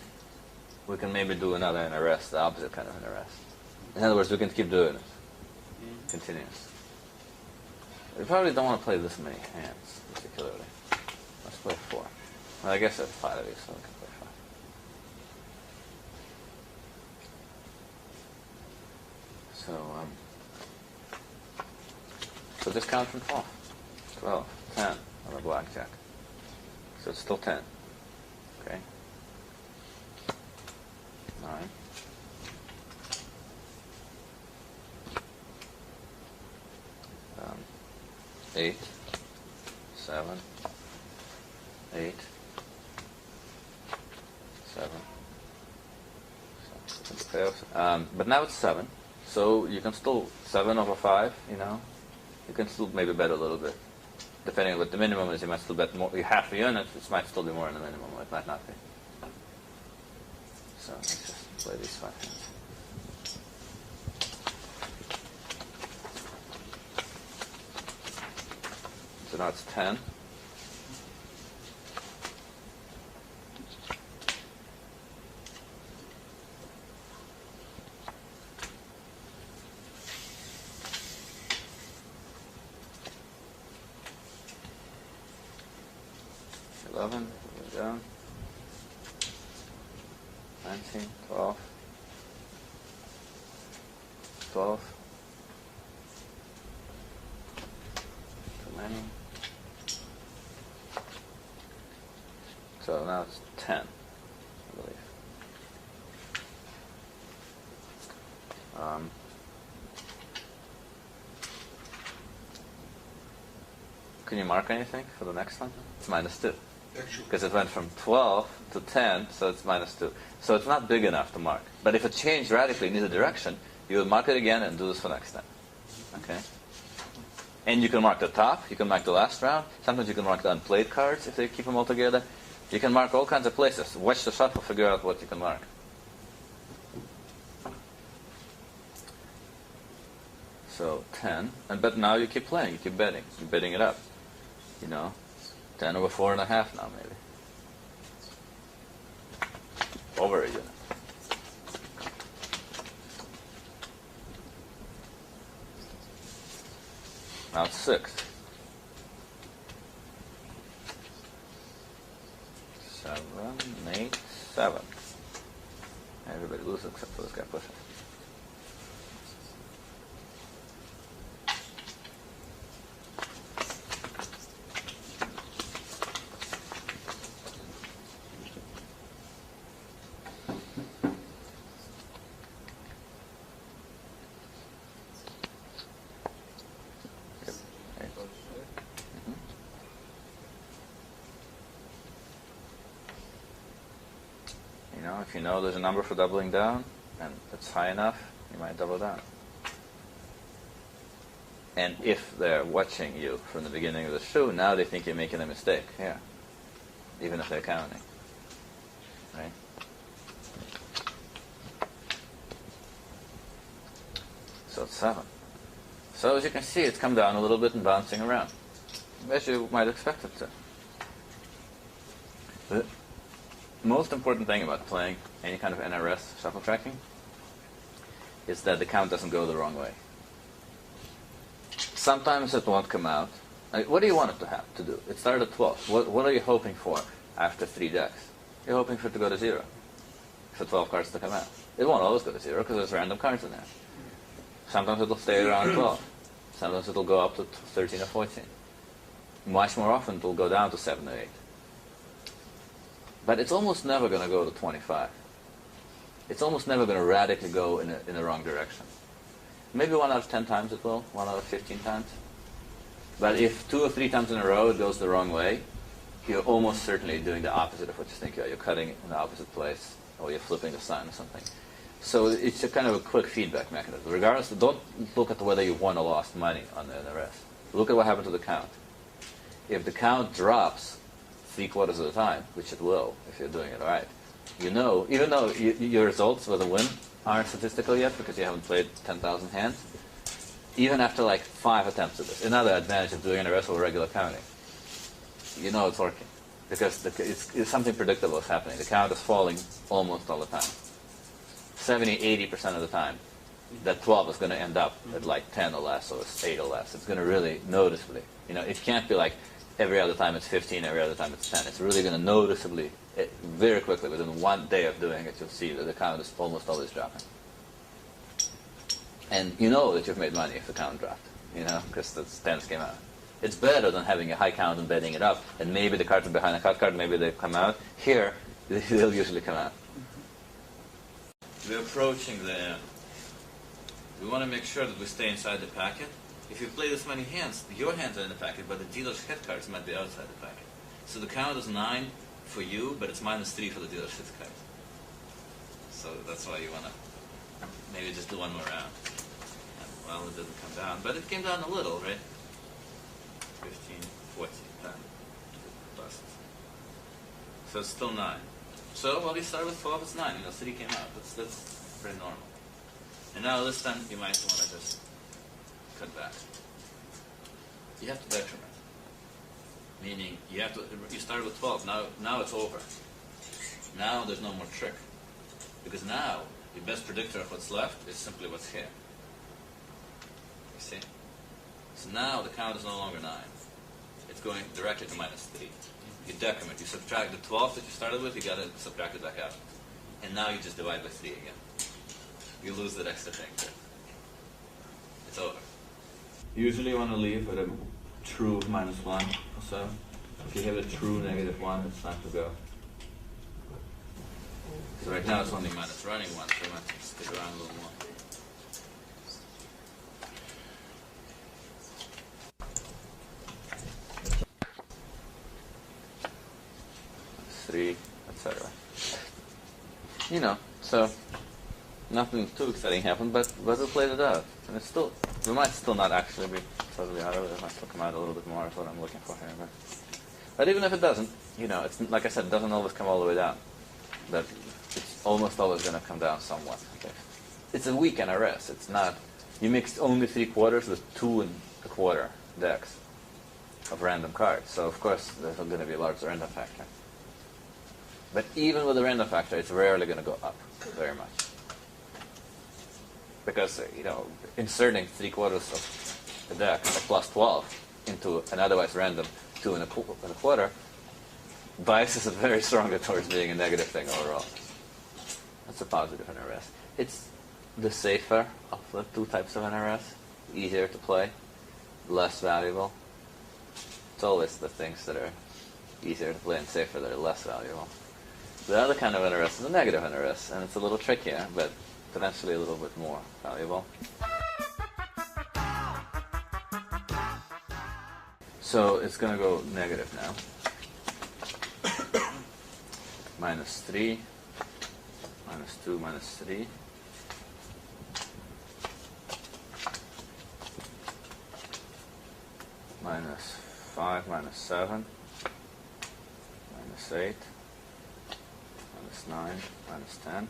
we can maybe do another NRS, the opposite kind of NRS. In other words, we can keep doing it, continuous. We probably don't want to play this many hands, particularly. Let's play 4. Well, I guess that's 5 of these, so we can play 5. So just count from 12. 12, 10 on a blackjack. So it's still 10. Okay. 9. 8, 7, 8, 7. But now it's 7, so you can still 7 over 5. You can still maybe bet a little bit, depending on what the minimum is. You might still bet more. Half a unit, it might still be more than the minimum. It might not be. So let's just play these 5 hands. So now it's 10. Eleven, down. 19, 12. 12. Too many. So now it's 10, I believe. Can you mark anything for the next one? It's -2. Because it went from 12 to 10, so it's -2. So it's not big enough to mark. But if it changed radically in either direction, you would mark it again and do this for next time. Okay? And you can mark the top, you can mark the last round. Sometimes you can mark the unplayed cards if they keep them all together. You can mark all kinds of places. Watch the shuffle, figure out what you can mark. So 10, but now you keep playing, you keep betting. You're betting it up. 10 over 4.5 now, maybe. Over a unit. Now it's 6. 7, 8, 7. Everybody loses except for this guy pushing. If you know there's a number for doubling down, and it's high enough, you might double down. And if they're watching you from the beginning of the shoe, now they think you're making a mistake. Yeah. Even if they're counting. Right? So it's 7. So as you can see, it's come down a little bit and bouncing around, as you might expect it to. The most important thing about playing any kind of NRS shuffle tracking is that the count doesn't go the wrong way. Sometimes it won't come out. What do you want it to do? It started at 12. What are you hoping for after 3 decks? You're hoping for it to go to 0. For 12 cards to come out. It won't always go to 0 because there's random cards in there. Sometimes it'll stay around 12. Sometimes it'll go up to 13 or 14. Much more often it'll go down to 7 or 8. But it's almost never going to go to 25. It's almost never going to radically go in the wrong direction. Maybe 1 out of 10 times it will, 1 out of 15 times. But if 2 or 3 times in a row it goes the wrong way, you're almost certainly doing the opposite of what you think you are. You're cutting in the opposite place, or you're flipping the sign or something. So it's a kind of a quick feedback mechanism. Regardless, don't look at whether you won or lost money on the rest. Look at what happened to the count. If the count drops 3/4 of the time, which it will if you're doing it right, even though your results were the win, aren't statistical yet because you haven't played 10,000 hands. Even after like 5 attempts at this, another advantage of doing NRS with regular counting, you know it's working because it's something predictable is happening. The count is falling almost all the time. 70-80% of the time, that 12 is going to end up at like 10 or less, or 8 or less. It's going to really noticeably, it can't be like every other time it's 15, every other time it's 10. It's really going to noticeably, very quickly, within 1 day of doing it, you'll see that the count is almost always dropping. And you know that you've made money if the count dropped, because the tens came out. It's better than having a high count and betting it up, and maybe the cards are behind a cut card, maybe they come out. Here, they'll usually come out. We're approaching the end. We want to make sure that we stay inside the packet. If you play this many hands, your hands are in the packet, but the dealer's head cards might be outside the packet. So the count is 9 for you, but it's -3 for the dealer's head cards. So that's why you want to maybe just do one more round. And, well, it didn't come down, but it came down a little, right? 15, 14, 10. Bust. So it's still 9. So, well, you start with 12, it's 9. 3 came out. That's pretty normal. And now this time you might want to just cut back. You have to decrement. Meaning you start with 12. Now it's over. Now there's no more trick. Because now the best predictor of what's left is simply what's here. You see? So now the count is no longer 9. It's going directly to -3. You decrement. You subtract the 12 that you started with, you got to subtract it back out. And now you just divide by 3 again. You lose that extra thing. It's over. Usually you want to leave with a true -1 or so. If you have a true -1, it's time to go. So right now it's only minus running 1, so I might stick around a little more. -3, etc. So nothing too exciting happened, but we played it out. And it's still, we might still not actually be totally out of it. It might still come out a little bit more is what I'm looking for here. But even if it doesn't, it's like I said, it doesn't always come all the way down. But it's almost always going to come down somewhat. Okay. It's a weak NRS. It's not, you mixed only 3/4 with 2 1/4 decks of random cards. So of course there's going to be a large random factor. But even with the random factor, it's rarely going to go up very much. Because, inserting 3/4 of a deck, like +12, into an otherwise random 2 1/4, biases it very strongly towards being a negative thing overall. That's a positive NRS. It's the safer of the 2 types of NRS. Easier to play, less valuable. It's always the things that are easier to play and safer that are less valuable. The other kind of NRS is a negative NRS, and it's a little trickier, but potentially a little bit more valuable. So it's going to go negative now. -3, -2, -3. -5, -7, -8. -9, -10.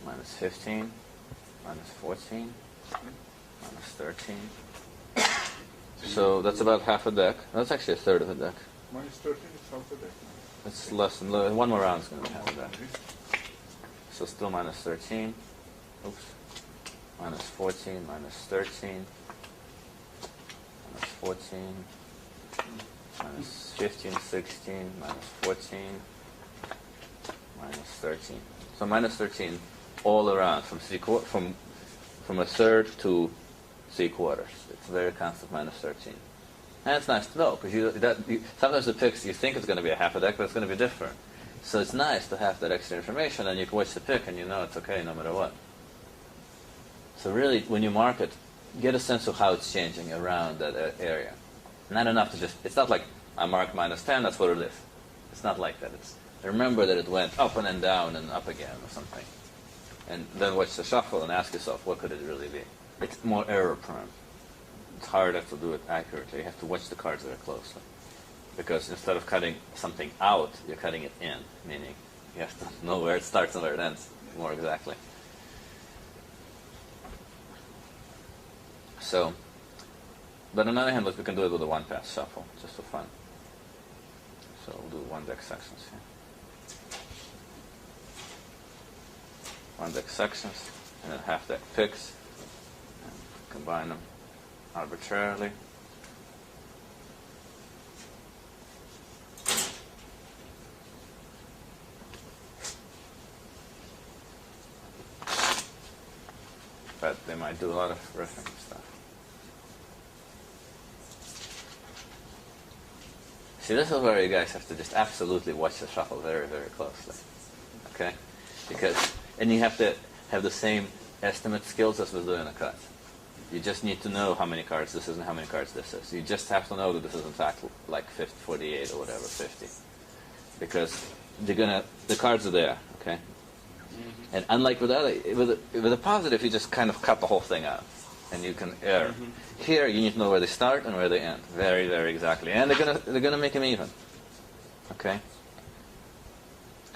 -15, -14, -13. So that's about half a deck. That's actually a third of a deck. -13 is half a deck. It's less than, one more round is going to be half a deck. So still -13. Oops. -14, -13. -14, -15, 16, -14, -13. So -13 all around from a third to 3/4. It's very constant -13. And it's nice to know because sometimes the picks you think it's going to be a half a deck, but it's going to be different. So it's nice to have that extra information, and you can watch the pick and you know it's okay no matter what. So really, when you mark it, get a sense of how it's changing around that area. Not enough to just, it's not like I mark -10, that's what it is. It's not like that. It's remember that it went up and then down and up again or something. And then watch the shuffle and ask yourself, what could it really be? It's more error prone. It's harder to do it accurately. You have to watch the cards very closely. because instead of cutting something out, you're cutting it in, meaning you have to know where it starts and where it ends more exactly. So, but on the other hand, look, we can do it with a one-pass shuffle, just for fun. So we'll do one deck sections here. One deck sections, and then half deck picks, and combine them arbitrarily. But they might do a lot of riffing and stuff. See, this is where you guys have to just absolutely watch the shuffle very, very closely. Okay? And you have to have the same estimate skills as with doing a cut. You just need to know how many cards this is and how many cards this is. You just have to know that this is in fact like 50, 48 or whatever, 50. Because the cards are there, okay? And unlike with a positive, you just kind of cut the whole thing out, and you can err. Here, you need to know where they start and where they end, very, very exactly. And they're gonna make them even, okay?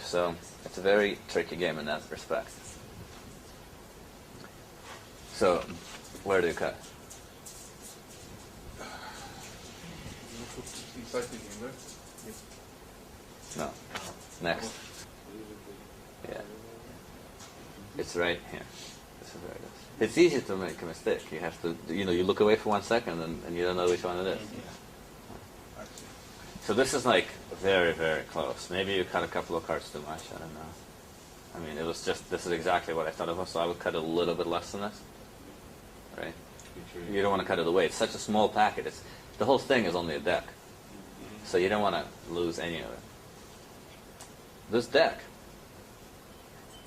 So it's a very tricky game in that respect. So, where do you cut? Inside the game, right? No. Next. Yeah. It's right here. This is where it is. It's easy to make a mistake. You have to, you look away for 1 second and you don't know which one it is. So this is like very, very close. Maybe you cut a couple of cards too much. I don't know. I mean, this is exactly what I thought it was, so I would cut a little bit less than this. Right? You don't want to cut it away. It's such a small packet. The whole thing is only a deck. So you don't want to lose any of it. This deck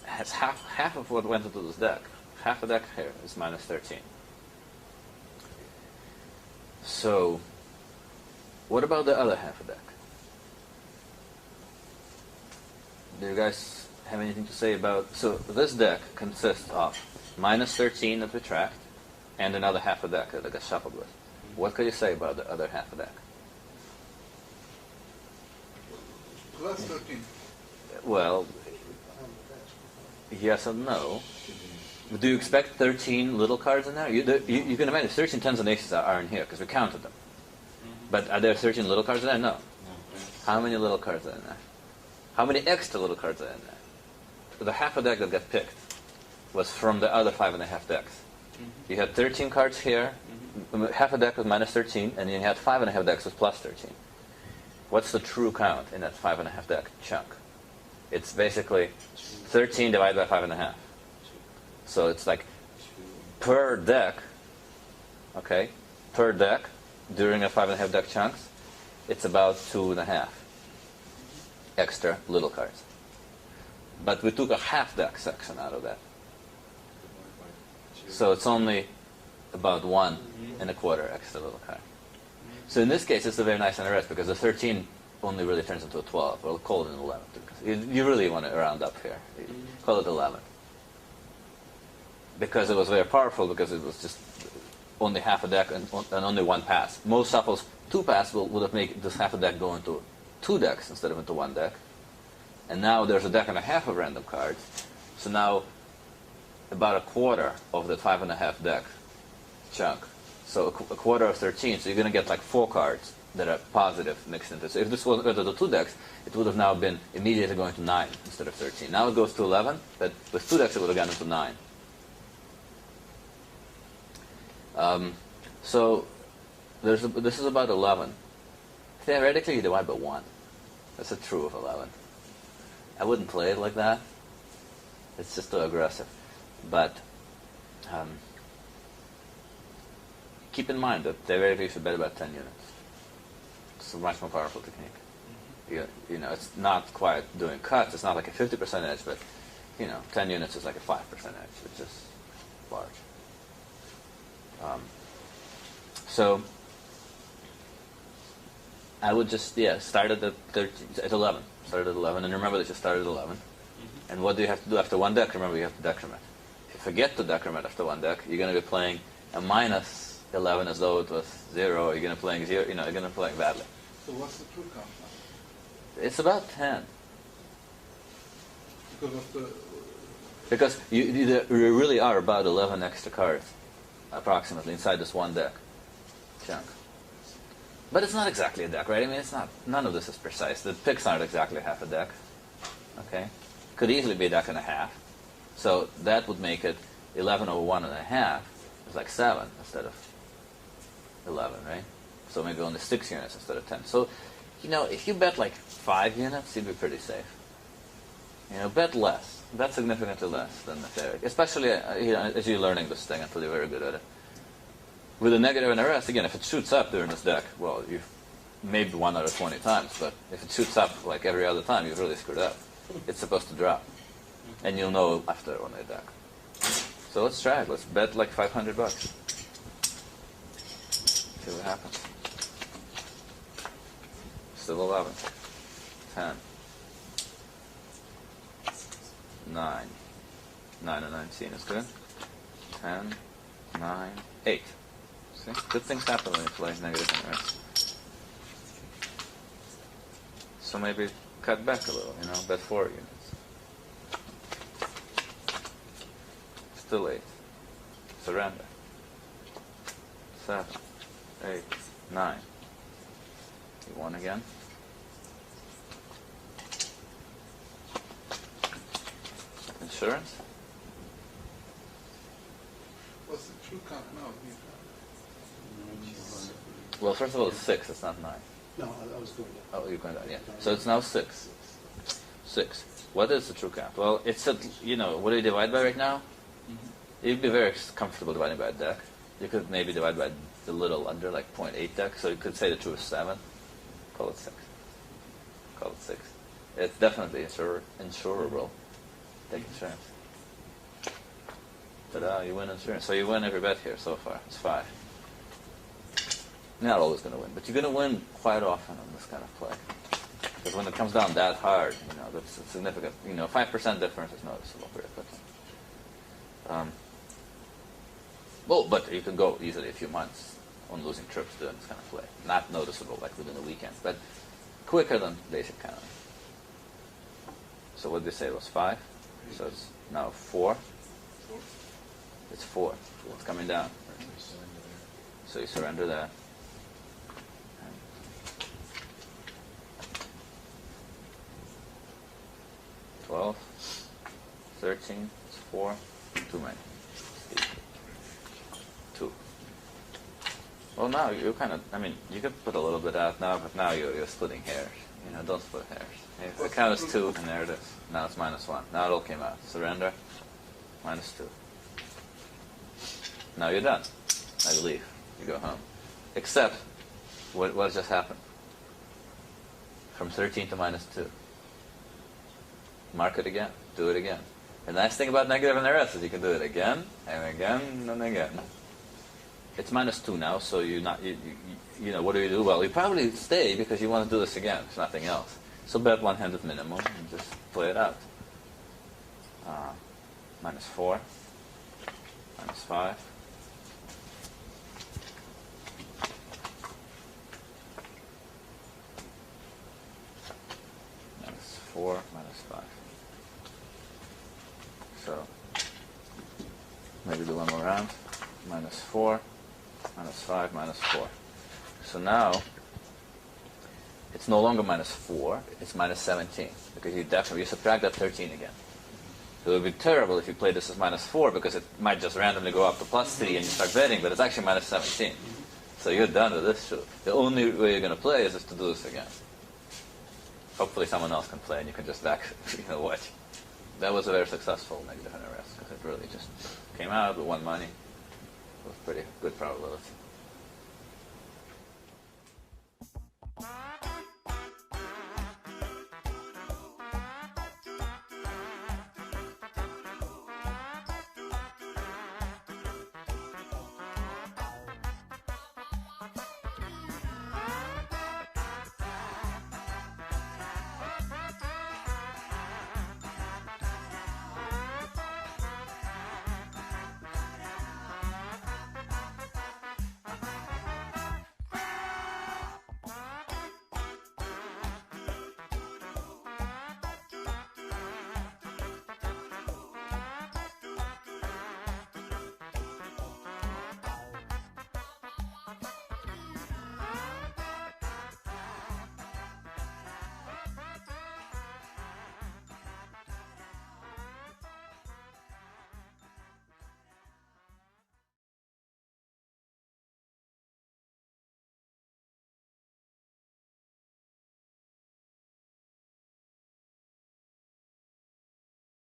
has half of what went into this deck. Half a deck here is minus 13. So, what about the other half a deck? Do you guys have anything to say about... So, this deck consists of minus 13 that we tracked, and another half a deck that I got shuffled with. What could you say about the other half a deck? Plus 13. Well, yes and no. Do you expect 13 little cards in there? You can imagine 13 tens and aces are in here because we counted them. But are there 13 little cards in there? No. How many little cards are in there? How many extra little cards are in there? The half a deck that got picked was from the other 5.5 decks. You had 13 cards here, half a deck was minus 13, and you had 5.5 decks with plus 13. What's the true count in that 5.5 deck chunk? It's basically 13 divided by 5.5. So it's like per deck, okay, per deck, during a 5.5 deck chunks, it's about 2.5 extra little cards. But we took a half deck section out of that. So it's only about 1.25 extra little card. So in this case, it's a very nice NRS because the 13 only really turns into a 12. We'll call it an 11. Because you really want to round up here. Call it 11. Because it was very powerful, because it was just only half a deck and only one pass. Most shuffles, 2 pass would have made this half a deck go into 2 decks instead of into 1 deck. And now there's a deck and a half of random cards. So now about a quarter of the 5.5 deck chunk. So a quarter of 13. So you're going to get like 4 cards that are positive mixed into it. So if this was the 2 decks, it would have now been immediately going to 9 instead of 13. Now it goes to 11, but with 2 decks it would have gone into 9. So this is about 11. Theoretically, you divide by 1. That's a true of 11. I wouldn't play it like that. It's just too aggressive. But keep in mind that theoretically you should bet about 10 units. It's a much more powerful technique. It's not quite doing cuts. It's not like a 50% edge, but 10 units is like a 5% edge, which is large. So I would just start at 11. Start at 11, and remember that you started at 11. And what do you have to do after 1 deck? Remember, you have to decrement. If you forget to decrement after 1 deck, you're going to be playing a minus 11 as though it was 0. You're going to be playing 0. You're going to be playing badly. So what's the true count now? It's about 10. Because of the... Because you really are about 11 extra cards, approximately, inside this one deck chunk. But it's not exactly a deck, right? I mean, it's not. None of this is precise. The picks aren't exactly half a deck. Okay? Could easily be a deck and a half. So that would make it 11 over 1 and a half. It's like 7 instead of 11, right? So maybe only 6 units instead of 10. So, if you bet like 5 units, you'd be pretty safe. Bet less. Bet significantly less than the fair. Especially as you're learning this thing until you're very good at it. With a negative and a rest, again, if it shoots up during this deck, well, you've maybe 1 out of 20 times, but if it shoots up like every other time, you've really screwed up. It's supposed to drop. And you'll know after on the deck. So let's try it. Let's bet like $500. See what happens. Still 11. 10. 9. 9 and 19 is good. 10. 9. 8. See? Good things happen when you play negative and rest. So maybe cut back a little, bet 4 units. Still 8. Surrender. 7. 8. 9. You won again. Insurance? What's the true count now? Well, first of all, it's 6. It's not 9. No, I was going to. Oh, you're going down, yeah. So it's now 6. 6. What is the true count? Well, it's at, what do you divide by right now? You'd be very comfortable dividing by a deck. You could maybe divide by a little under, like 0.8 deck. So you could say the true is 7. Call it 6. Call it 6. It's definitely insurable. Take insurance. Ta-da, you win insurance. So you win every bet here so far. It's 5. You're not always going to win, but you're going to win quite often on this kind of play. Because when it comes down that hard, that's a significant, 5% difference is noticeable pretty quickly. Well, but you can go easily a few months on losing trips doing this kind of play. Not noticeable like within a weekend, but quicker than basic counting. So what did they say it was 5? So it's now 4. It's 4. It's coming down. So you surrender that. 12, 13, it's 4, too many. 2. Well, now you kind of, you could put a little bit out now, but now you're splitting hairs. Don't split hairs. The count is 2, and there it is. Now it's -1. Now it all came out. Surrender, -2. Now you're done. I believe. You go home. Except, what just happened? From 13 to -2. Mark it again. Do it again. The nice thing about negative and RS is you can do it again, and again, and again. It's -2 now, so what do you do? Well, you probably stay because you want to do this again. It's nothing else. So bet 100 minimum and just play it out. -4, -5. -4, -5. So maybe do one more round. -4, -5, -4. So now it's no longer -4, it's -17 because you subtract that 13 again. So it would be terrible if you play this as -4 because it might just randomly go up to +3 and you start betting, but it's actually -17. So you're done with this shoot. The only way you're going to play is just to do this again. Hopefully someone else can play and you can just watch. That was a very successful negative NRS because it really just came out with 1 money with pretty good probability.